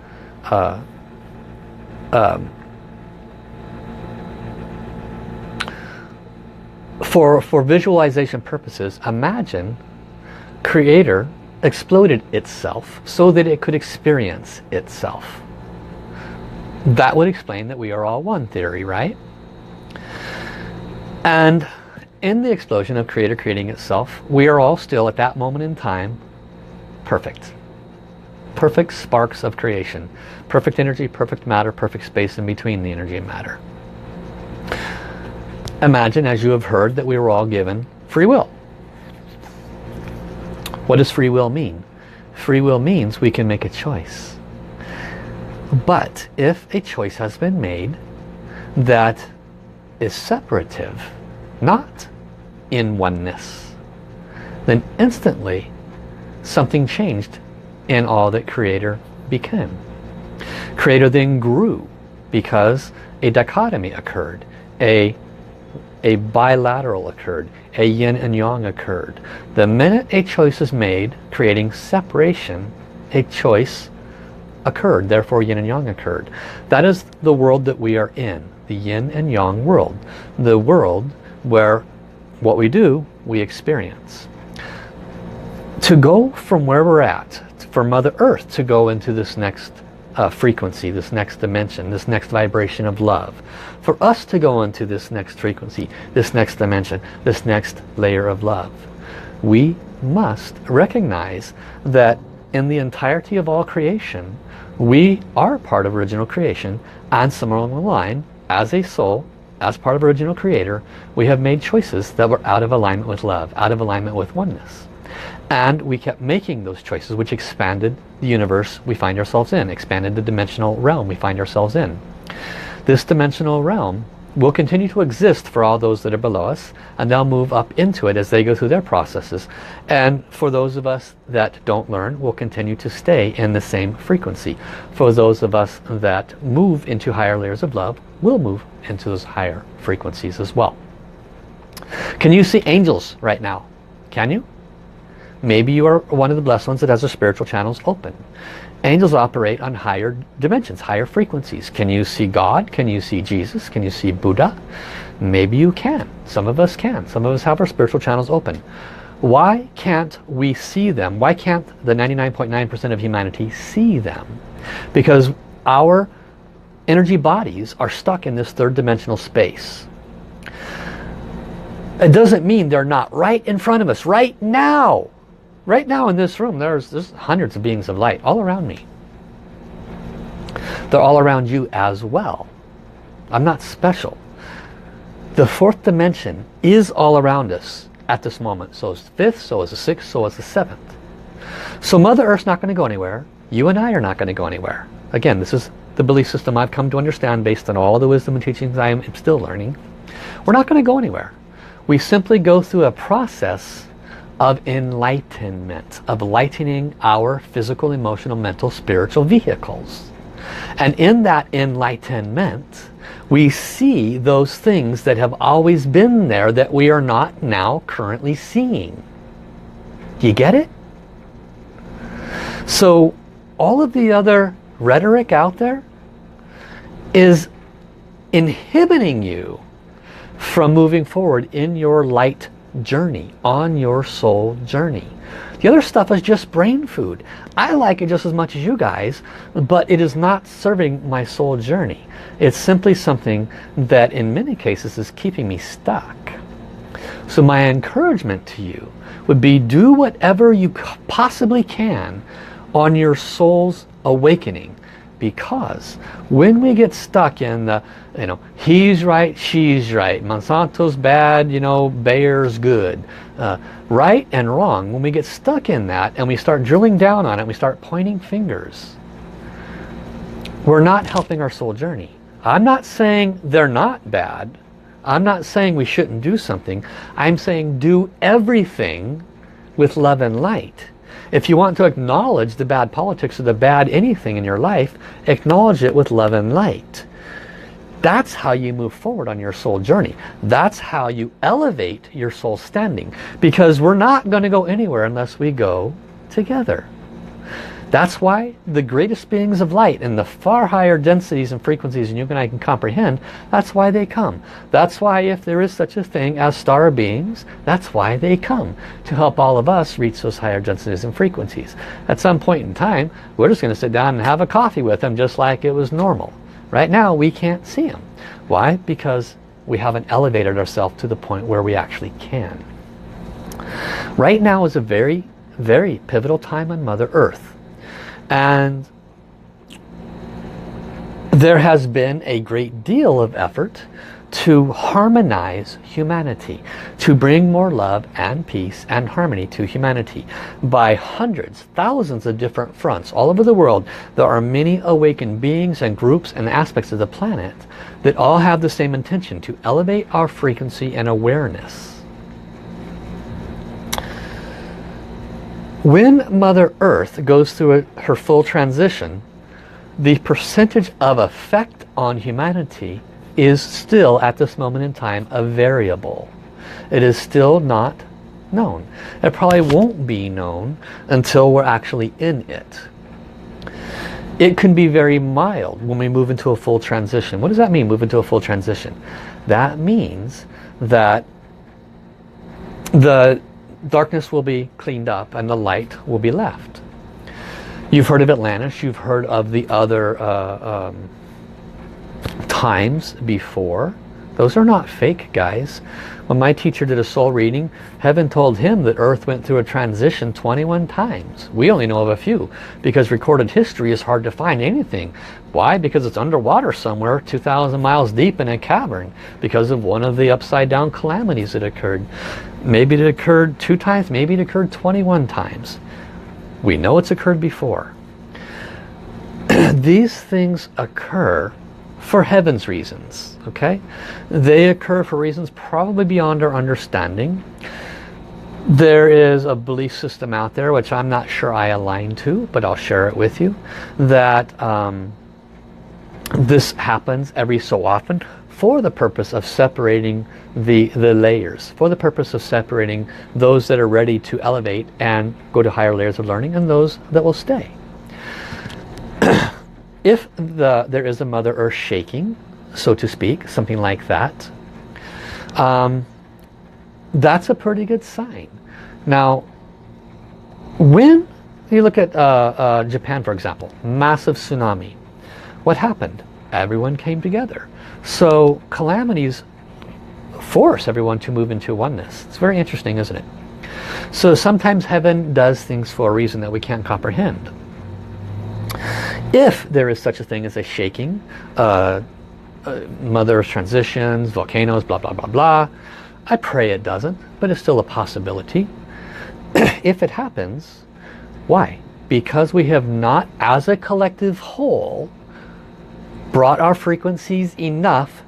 for visualization purposes, imagine Creator exploded itself so that it could experience itself. That would explain that we are all one theory, right? And in the explosion of Creator creating itself, we are all still at that moment in time perfect. Perfect sparks of creation. Perfect energy, perfect matter, perfect space in between the energy and matter. Imagine, as you have heard, that we were all given free will. What does free will mean? Free will means we can make a choice. But if a choice has been made that is separative, not in oneness, then instantly something changed in all that Creator became. Creator then grew because a dichotomy occurred, a bilateral occurred, a yin and yang occurred. The minute a choice is made, creating separation, a choice occurred, therefore yin and yang occurred. That is the world that we are in, the yin and yang world. The world where what we do, we experience. To go from where we're at, for Mother Earth to go into this next frequency, this next dimension, this next vibration of love. For us to go into this next frequency, this next dimension, this next layer of love, we must recognize that in the entirety of all creation, we are part of original creation, and somewhere along the line, as a soul, as part of original creator, we have made choices that were out of alignment with love, out of alignment with oneness. And we kept making those choices, which expanded the universe we find ourselves in, expanded the dimensional realm we find ourselves in. This dimensional realm will continue to exist for all those that are below us, and they'll move up into it as they go through their processes. And for those of us that don't learn, we'll continue to stay in the same frequency. For those of us that move into higher layers of love, we'll move into those higher frequencies as well. Can you see angels right now? Can you? Maybe you are one of the blessed ones that has their spiritual channels open. Angels operate on higher dimensions, higher frequencies. Can you see God? Can you see Jesus? Can you see Buddha? Maybe you can. Some of us can. Some of us have our spiritual channels open. Why can't we see them? Why can't the 99.9% of humanity see them? Because our energy bodies are stuck in this third dimensional space. It doesn't mean they're not right in front of us right now. Right now in this room, there's hundreds of beings of light all around me. They're all around you as well. I'm not special. The fourth dimension is all around us at this moment. So is the fifth, so is the sixth, so is the seventh. So Mother Earth's not going to go anywhere. You and I are not going to go anywhere. Again, this is the belief system I've come to understand based on all the wisdom and teachings I am still learning. We're not going to go anywhere. We simply go through a process of enlightenment, of lightening our physical, emotional, mental, spiritual vehicles. And in that enlightenment, we see those things that have always been there that we are not now currently seeing. Do you get it? So all of the other rhetoric out there is inhibiting you from moving forward in your light journey, on your soul journey. The other stuff is just brain food. I like it just as much as you guys, but it is not serving my soul journey. It's simply something that in many cases is keeping me stuck. So my encouragement to you would be, do whatever you possibly can on your soul's awakening. Because when we get stuck in the, he's right, she's right, Monsanto's bad, Bayer's good, right and wrong, when we get stuck in that and we start drilling down on it, we start pointing fingers, we're not helping our soul journey. I'm not saying they're not bad. I'm not saying we shouldn't do something. I'm saying do everything with love and light. If you want to acknowledge the bad politics or the bad anything in your life, acknowledge it with love and light. That's how you move forward on your soul journey. That's how you elevate your soul standing. Because we're not going to go anywhere unless we go together. That's why the greatest beings of light in the far higher densities and frequencies than you and I can comprehend, that's why they come. That's why if there is such a thing as star beings, that's why they come. To help all of us reach those higher densities and frequencies. At some point in time, we're just going to sit down and have a coffee with them just like it was normal. Right now, we can't see them. Why? Because we haven't elevated ourselves to the point where we actually can. Right now is a very, very pivotal time on Mother Earth. And there has been a great deal of effort to harmonize humanity, to bring more love and peace and harmony to humanity. By hundreds, thousands of different fronts all over the world, there are many awakened beings and groups and aspects of the planet that all have the same intention, to elevate our frequency and awareness. When Mother Earth goes through her full transition, the percentage of effect on humanity is still, at this moment in time, a variable. It is still not known. It probably won't be known until we're actually in it. It can be very mild when we move into a full transition. What does that mean, move into a full transition? That means that the darkness will be cleaned up and the light will be left. You've heard of Atlantis, you've heard of the other times before. Those are not fake, guys. When my teacher did a soul reading, heaven told him that Earth went through a transition 21 times. We only know of a few because recorded history is hard to find anything. Why? Because it's underwater somewhere 2,000 miles deep in a cavern because of one of the upside down calamities that occurred. Maybe it occurred 2 times, maybe it occurred 21 times. We know it's occurred before. These things occur for heaven's reasons, okay? They occur for reasons probably beyond our understanding. There is a belief system out there, which I'm not sure I align to, but I'll share it with you, that this happens every so often for the purpose of separating the layers, for the purpose of separating those that are ready to elevate and go to higher layers of learning and those that will stay. If there is a Mother Earth shaking, so to speak, something like that, that's a pretty good sign. Now, when you look at Japan, for example, massive tsunami, what happened? Everyone came together. So calamities force everyone to move into oneness. It's very interesting, isn't it? So sometimes heaven does things for a reason that we can't comprehend. If there is such a thing as a shaking, Mother Earth transitions, volcanoes, blah, blah, blah, blah, I pray it doesn't, but it's still a possibility. If it happens, why? Because we have not, as a collective whole, brought our frequencies enough,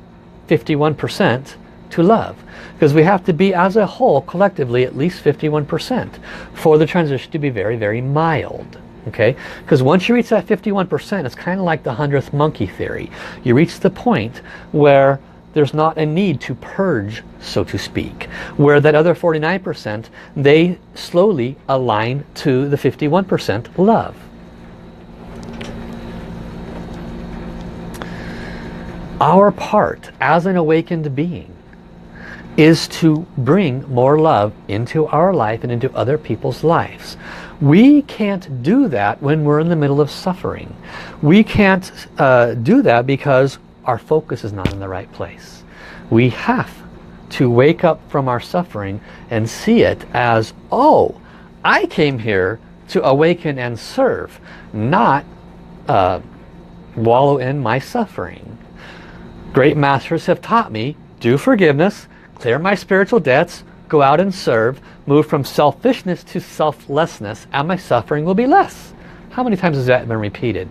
51%, to love. Because we have to be, as a whole, collectively, at least 51% for the transition to be very, very mild. Okay, because once you reach that 51%, it's kind of like the 100th monkey theory. You reach the point where there's not a need to purge, so to speak. Where that other 49%, they slowly align to the 51% love. Our part as an awakened being is to bring more love into our life and into other people's lives. We can't do that when we're in the middle of suffering. We can't do that because our focus is not in the right place. We have to wake up from our suffering and see it as, oh, I came here to awaken and serve, not wallow in my suffering. Great masters have taught me, do forgiveness, clear my spiritual debts, go out and serve, move from selfishness to selflessness, and my suffering will be less. How many times has that been repeated?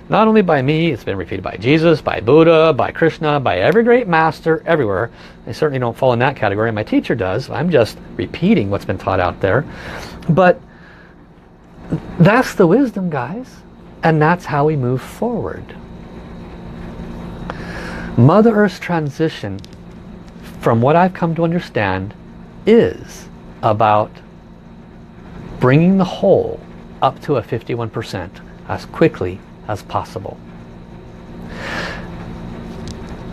Not only by me, it's been repeated by Jesus, by Buddha, by Krishna, by every great master, everywhere. I certainly don't fall in that category. My teacher does. I'm just repeating what's been taught out there. But that's the wisdom, guys. And that's how we move forward. Mother Earth's transition, from what I've come to understand, is about bringing the whole up to a 51% as quickly as possible.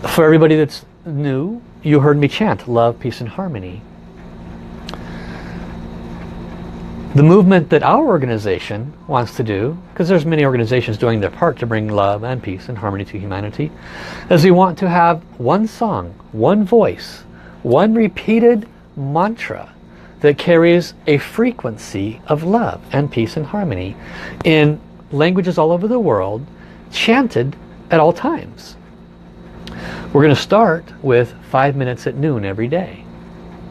For everybody that's new, you heard me chant love, peace and harmony. The movement that our organization wants to do, because there's many organizations doing their part to bring love and peace and harmony to humanity, is we want to have one song, one voice, one repeated mantra that carries a frequency of love and peace and harmony in languages all over the world, chanted at all times. We're going to start with 5 minutes at noon every day.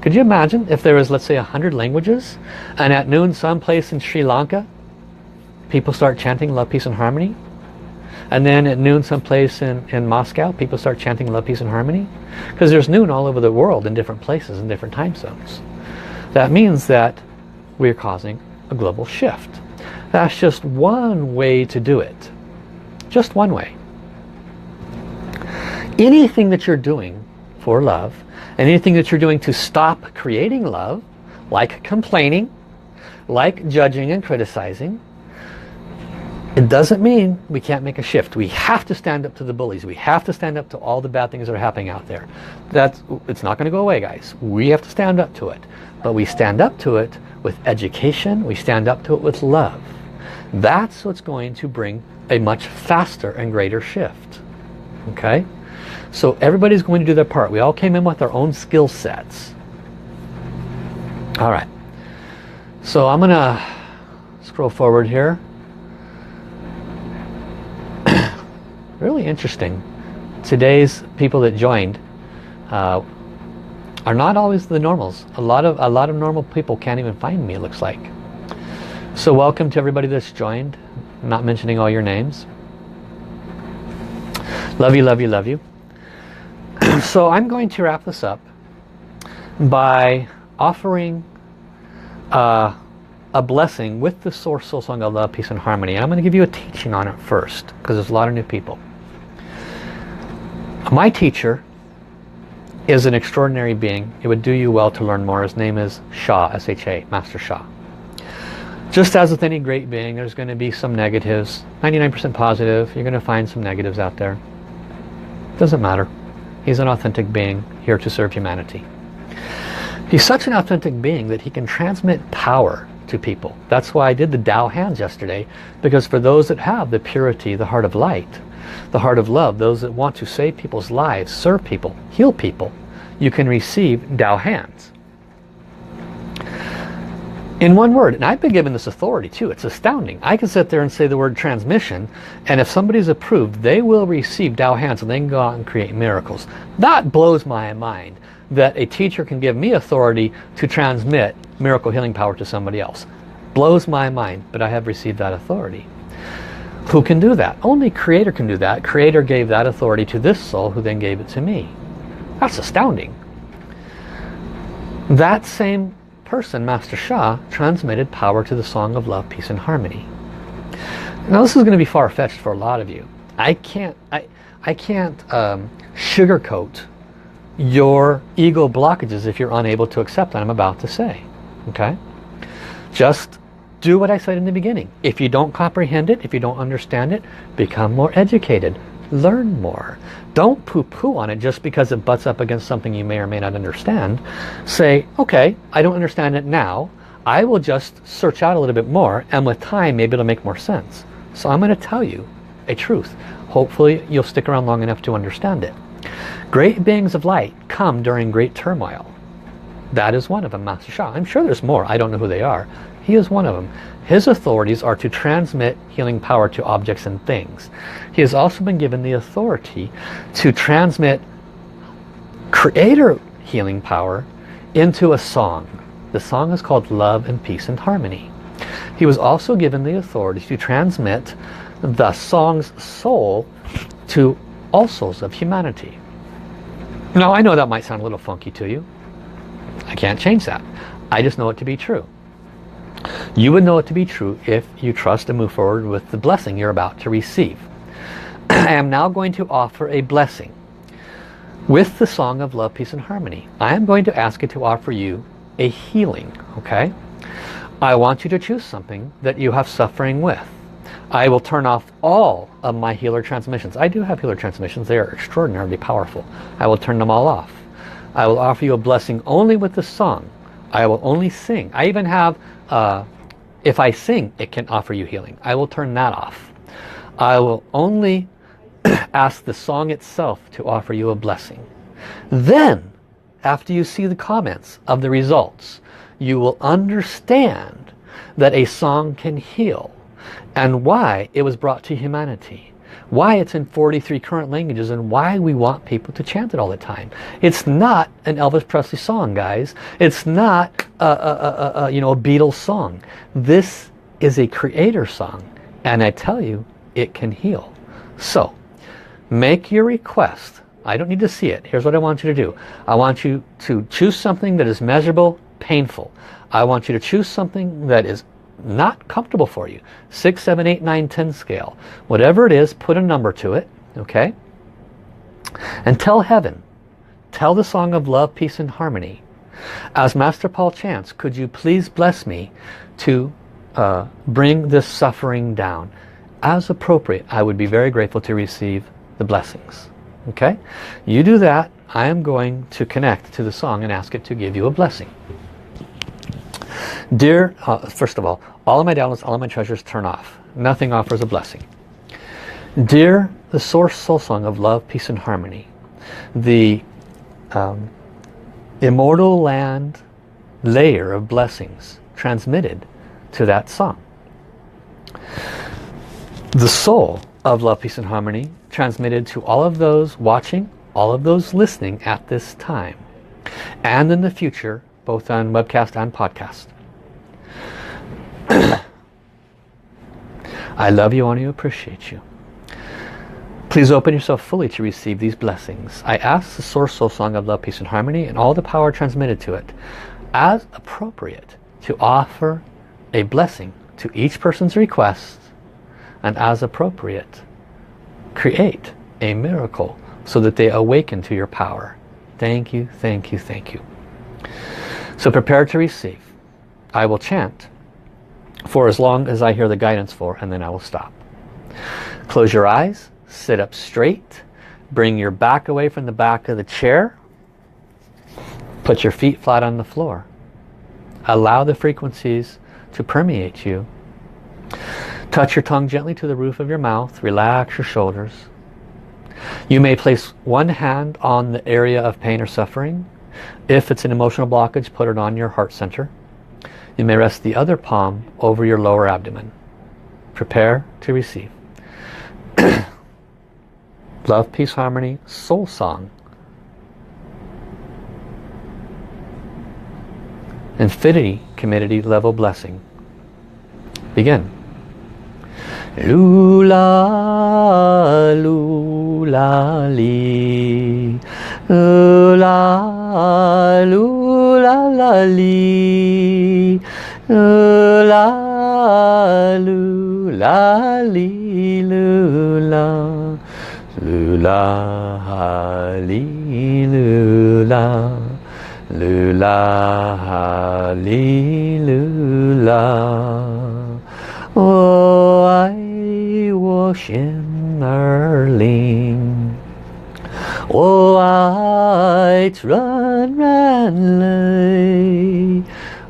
Could you imagine if there was, let's say, 100 languages, and at noon someplace in Sri Lanka people start chanting love, peace and harmony, and then at noon someplace in Moscow people start chanting love, peace and harmony? Because there's noon all over the world in different places in different time zones. That means that we're causing a global shift. That's just one way to do it. Just one way. Anything that you're doing for love, and anything that you're doing to stop creating love, like complaining, like judging and criticizing, it doesn't mean we can't make a shift. We have to stand up to the bullies. We have to stand up to all the bad things that are happening out there. It's not going to go away, guys. We have to stand up to it. But we stand up to it with education. We stand up to it with love. That's what's going to bring a much faster and greater shift. Okay? So everybody's going to do their part. We all came in with our own skill sets. All right. So I'm going to scroll forward here. Really interesting. Today's people that joined are not always the normals. A lot of normal people can't even find me, it looks like. So welcome to everybody that's joined. I'm not mentioning all your names. Love you, love you, love you. So I'm going to wrap this up by offering a blessing with the Source Soul Song of Love, Peace and Harmony. And I'm going to give you a teaching on it first, because there's a lot of new people. My teacher is an extraordinary being. It would do you well to learn more. His name is Sha, S-H-A, Master Sha. Just as with any great being, there's going to be some negatives. 99% positive. You're going to find some negatives out there. Doesn't matter. He's an authentic being here to serve humanity. He's such an authentic being that he can transmit power to people. That's why I did the Tao hands yesterday, because for those that have the purity, the heart of light, the heart of love, those that want to save people's lives, serve people, heal people, you can receive Tao hands. In one word, and I've been given this authority too, it's astounding. I can sit there and say the word transmission, and if somebody's approved, they will receive Tao hands and they can go out and create miracles. That blows my mind, that a teacher can give me authority to transmit miracle healing power to somebody else. Blows my mind, but I have received that authority. Who can do that? Only Creator can do that. Creator gave that authority to this soul, who then gave it to me. That's astounding. That same person, Master Sha, transmitted power to the Song of Love, Peace and Harmony. Now this is going to be far-fetched for a lot of you. I can't sugarcoat your ego blockages if you're unable to accept what I'm about to say. Okay? Just do what I said in the beginning. If you don't comprehend it, if you don't understand it, become more educated. Learn more. Don't poo-poo on it just because it butts up against something you may or may not understand. Say, okay, I don't understand it now. I will just search out a little bit more, and with time maybe it'll make more sense. So I'm going to tell you a truth. Hopefully you'll stick around long enough to understand it. Great beings of light come during great turmoil. That is one of them, Master Sha. I'm sure there's more. I don't know who they are. He is one of them. His authorities are to transmit healing power to objects and things. He has also been given the authority to transmit Creator healing power into a song. The song is called Love and Peace and Harmony. He was also given the authority to transmit the song's soul to all souls of humanity. Now I know that might sound a little funky to you. I can't change that. I just know it to be true. You would know it to be true if you trust and move forward with the blessing you're about to receive. I am now going to offer a blessing with the Song of Love, Peace and Harmony. I am going to ask it to offer you a healing, okay? I want you to choose something that you have suffering with. I will turn off all of my healer transmissions. I do have healer transmissions. They are extraordinarily powerful. I will turn them all off. I will offer you a blessing only with the song. I will only sing. I even have, if I sing, it can offer you healing. I will turn that off. I will only ask the song itself to offer you a blessing. Then, after you see the comments of the results, you will understand that a song can heal and why it was brought to humanity. Why it's in 43 current languages and why we want people to chant it all the time. It's not an Elvis Presley song, guys. It's not a Beatles song. This is a Creator song, and I tell you, it can heal. So, make your request. I don't need to see it. Here's what I want you to do. I want you to choose something that is measurable, painful. I want you to choose something that is not comfortable for you. 6, 7, 8, 9, 10 scale. Whatever it is, put a number to it. Okay? And tell heaven, tell the song of love, peace and harmony. As Master Paul chants, could you please bless me to bring this suffering down? As appropriate, I would be very grateful to receive the blessings. Okay? You do that, I am going to connect to the song and ask it to give you a blessing. Dear, first of all of my downloads, all of my treasures turn off. Nothing offers a blessing. Dear the Source Soul Song of love, peace and harmony, the immortal land layer of blessings transmitted to that song. The soul of love, peace and harmony transmitted to all of those watching, all of those listening at this time, and in the future, both on webcast and podcast. I love you, honor you, appreciate you. Please open yourself fully to receive these blessings. I ask the Source Soul Song of love, peace and harmony and all the power transmitted to it as appropriate to offer a blessing to each person's request, and as appropriate create a miracle so that they awaken to your power. Thank you, thank you, thank you. So prepare to receive. I will chant for as long as I hear the guidance for, and then I will stop. Close your eyes, sit up straight, bring your back away from the back of the chair, put your feet flat on the floor. Allow the frequencies to permeate you. Touch your tongue gently to the roof of your mouth, relax your shoulders. You may place one hand on the area of pain or suffering. If it's an emotional blockage, put it on your heart center. You may rest the other palm over your lower abdomen. Prepare to receive. Love, peace, harmony, soul song. Infinity community level blessing. Begin. Lula, lula, li. Lula, lula, la, li. Lula, lula, li, lula. Lula, li, lula. Lula, li, lula. Oh, I was in Erling. Oh, I run, ran, lay.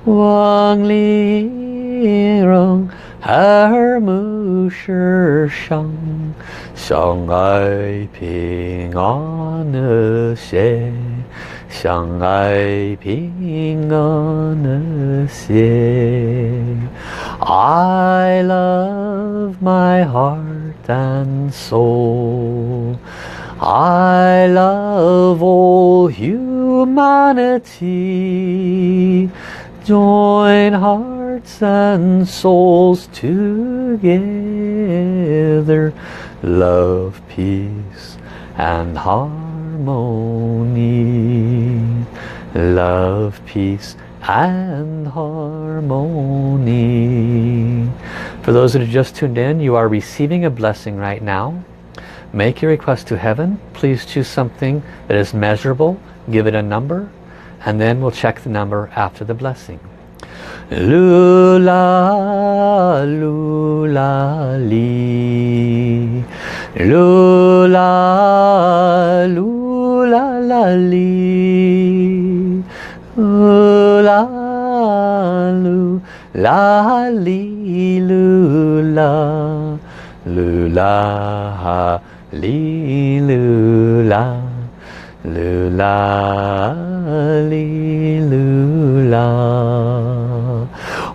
Wang li rong, her mu shi shang. Shang ai ping an xie. Shang ai ping an xie. I love my heart and soul. I love all humanity. Join hearts and souls together. Love, peace and harmony. Love, peace and harmony. For those that have just tuned in, you are receiving a blessing right now. Make your request to heaven. Please choose something that is measurable. Give it a number, and then we'll check the number after the blessing. Lula, lula, li. Lula, lula, la, li. Lula, lula, li, lula. Lula, li, lula. Lula, li, lula.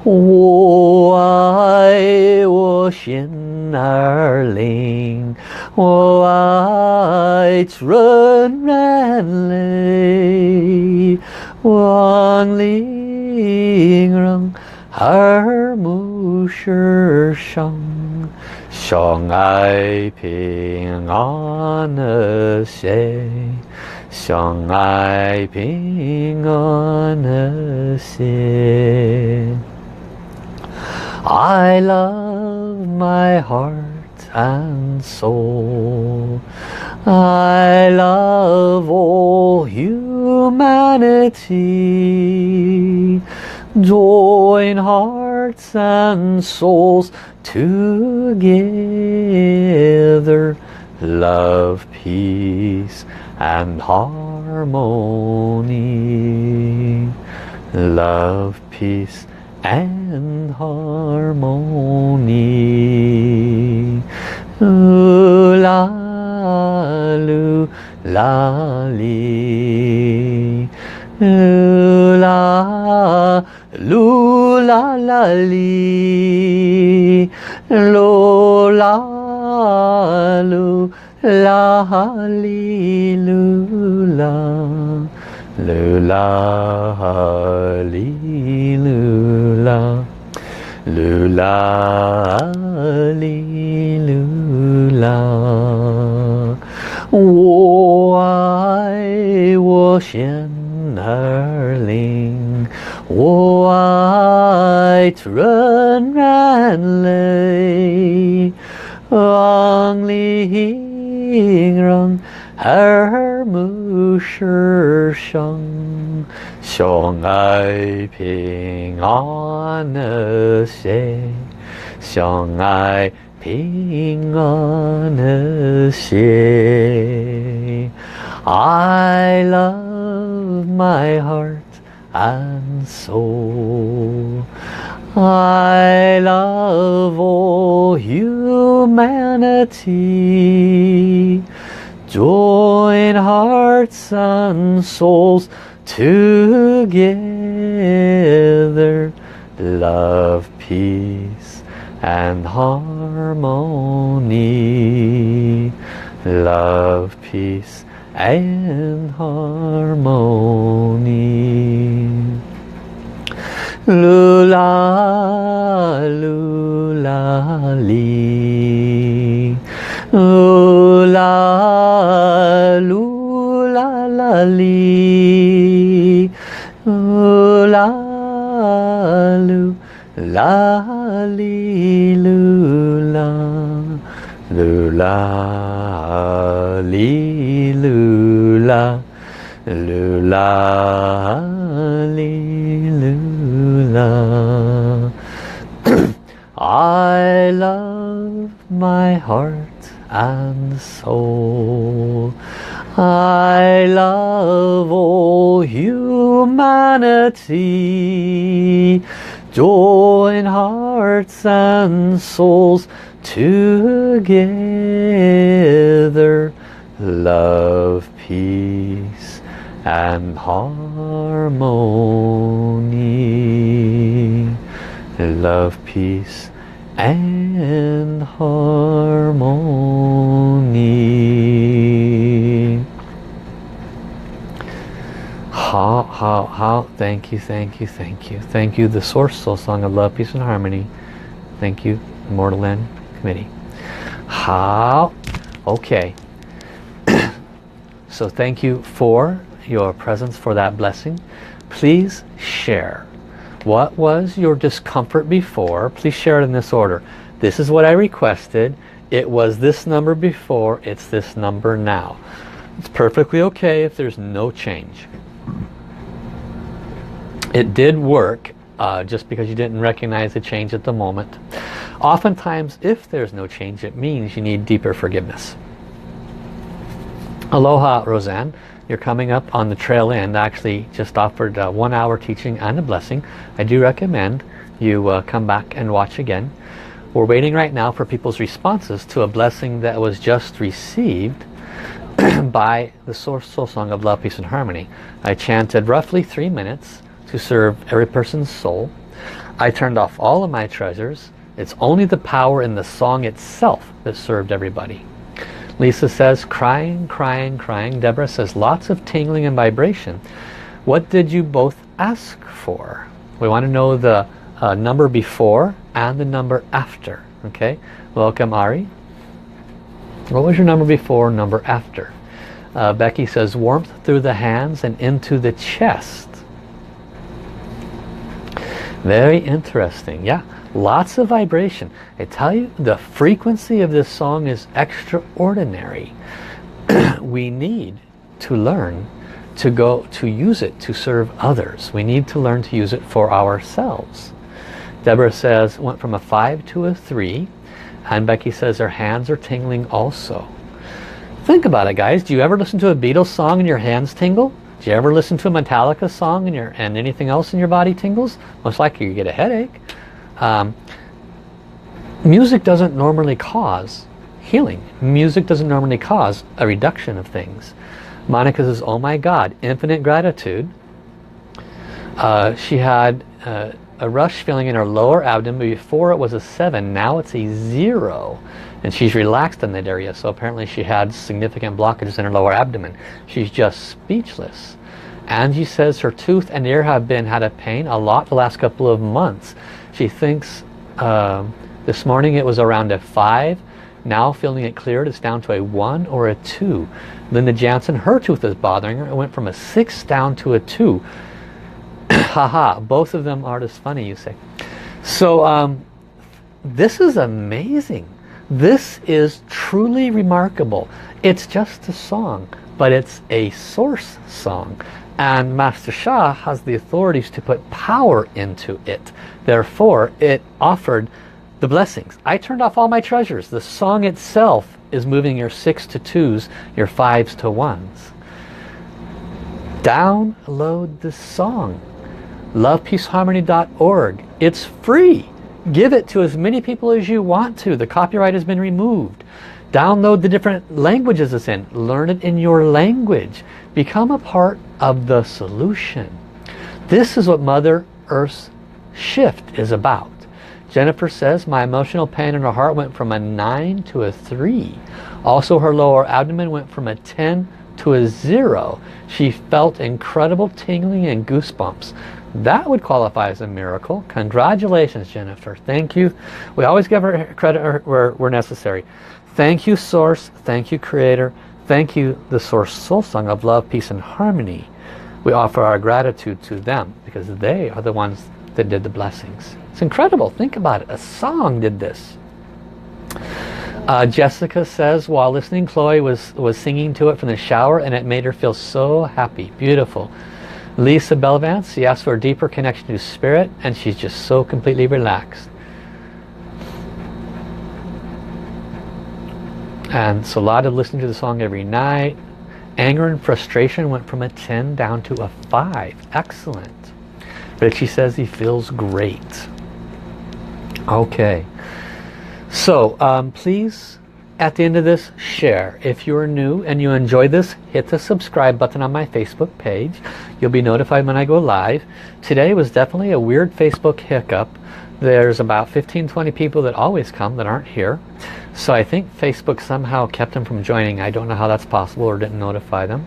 Oh, I was in Erling. Oh, I run, ran, lay. Wang ling rong, her mu shi shang. Shang ai ping an xie. Shang ai ping an xie. I love my heart and soul. I love all humanity. Join hearts and souls together. Love, peace and harmony. Love, peace and harmony. Ooh la loo la lee. Ooh la loo la la lee. Loo la loo la lee loo la. Lula, li, lula, lula, li, lula. 我爱我心儿灵，我爱纯然泪，让灵让耳目是生，相爱平安和谐，相爱平安和谐。I love my heart and soul. I love all humanity. Join hearts and souls together. Love, peace and harmony. Love, peace and harmony. Lula, lula, lee. Lula, lula, la, lee. Lula, lula, lee, lula. Lula, lee, lula. Lula, lee, lula. I love my heart and soul. I love all humanity. Join hearts and souls together. Love, peace and harmony. Love, peace and harmony. How, thank you, thank you, thank you. Thank you, the Source Soul Song of Love, Peace and Harmony. Thank you, Immortal Land Committee. How? Okay. So thank you for your presence, for that blessing. Please share. What was your discomfort before? Please share it in this order. This is what I requested. It was this number before. It's this number now. It's perfectly okay if there's no change. It did work just because you didn't recognize the change at the moment. Oftentimes, if there's no change, it means you need deeper forgiveness. Aloha, Roseanne. You're coming up on the trail end. I actually just offered 1 hour teaching and a blessing. I do recommend you come back and watch again. We're waiting right now for people's responses to a blessing that was just received by the Source Soul Song of Love, Peace and Harmony. I chanted roughly 3 minutes to serve every person's soul. I turned off all of my treasures. It's only the power in the song itself that served everybody. Lisa says, crying, crying, crying. Deborah says, lots of tingling and vibration. What did you both ask for? We want to know the number before and the number after. Okay, welcome Ari. What was your number before, number after? Becky says, warmth through the hands and into the chest. Very interesting. Yeah, lots of vibration. I tell you, the frequency of this song is extraordinary. We need to learn to use it to serve others. We need to learn to use it for ourselves. Deborah says, went from a 5 to a 3. And Becky says, her hands are tingling also. Think about it, guys. Do you ever listen to a Beatles song and your hands tingle? Do you ever listen to a Metallica song and anything else in your body tingles? Most likely you get a headache. Music doesn't normally cause healing. Music doesn't normally cause a reduction of things. Monica says, oh my God, infinite gratitude. She had a rush feeling in her lower abdomen. Before it was a 7, now it's a 0. And she's relaxed in that area, so apparently she had significant blockages in her lower abdomen. She's just speechless. Angie says her tooth and ear have had a pain a lot the last couple of months. She thinks this morning it was around a 5. Now feeling it cleared, it's down to a 1 or a 2. Linda Jansen, her tooth is bothering her. It went from a 6 down to a 2. Haha, both of them are as funny, you say. So this is amazing. This is truly remarkable. It's just a song, but it's a source song. And Master Sha has the authorities to put power into it. Therefore, it offered the blessings. I turned off all my treasures. The song itself is moving your 6 to 2s, your 5s to 1s. Download the song. lovepeaceharmony.org. It's free. Give it to as many people as you want to. The copyright has been removed. Download the different languages it's in. Learn it in your language. Become a part of the solution. This is what Mother Earth's shift is about. Jennifer says, my emotional pain in her heart went from a 9 to a 3. Also, her lower abdomen went from a 10 to a 0. She felt incredible tingling and goosebumps. That would qualify as a miracle. Congratulations, Jennifer. Thank you. We always give her credit where necessary. Thank you, Source. Thank you, Creator. Thank you, the Source Soul Song of Love, Peace, and Harmony. We offer our gratitude to them because they are the ones that did the blessings. It's incredible. Think about it. A song did this. Jessica says, while listening, Chloe was singing to it from the shower and it made her feel so happy. Beautiful. Lisa Belvance, she asked for a deeper connection to spirit and she's just so completely relaxed. And Salada listening to the song every night. Anger and frustration went from a 10 down to a 5. Excellent. Richie says he feels great. Okay. So please, at the end of this, share. If you're new and you enjoy this, hit the subscribe button on my Facebook page. You'll be notified when I go live. Today was definitely a weird Facebook hiccup. There's about 15-20 people that always come that aren't here. So I think Facebook somehow kept them from joining. I don't know how that's possible or didn't notify them.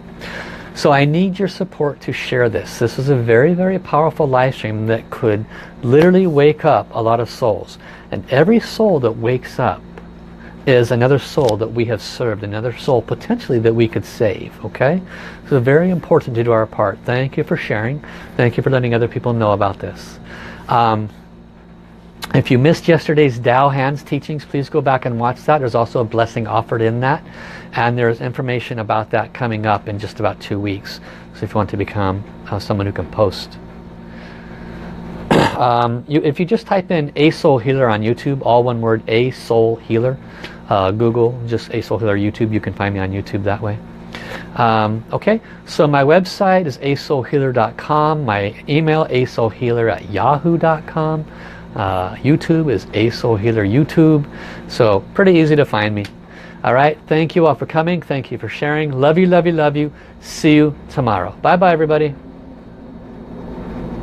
So I need your support to share this. This is a very, very powerful live stream that could literally wake up a lot of souls. And every soul that wakes up is another soul that we have served, another soul potentially that we could save. Okay? So very important to do our part. Thank you for sharing. Thank you for letting other people know about this. If you missed yesterday's Tao Hands teachings, please go back and watch that. There's also a blessing offered in that. And there's information about that coming up in just about 2 weeks. So if you want to become someone who can post. If you just type in A Soul Healer on YouTube, all one word, A Soul Healer. Google, just A Soul Healer YouTube. You can find me on YouTube that way. Okay, so my website is asoulhealer.com. My email, asoulhealer@yahoo.com. YouTube is A Soul Healer YouTube. So pretty easy to find me. Alright, thank you all for coming. Thank you for sharing. Love you, love you, love you. See you tomorrow. Bye bye everybody.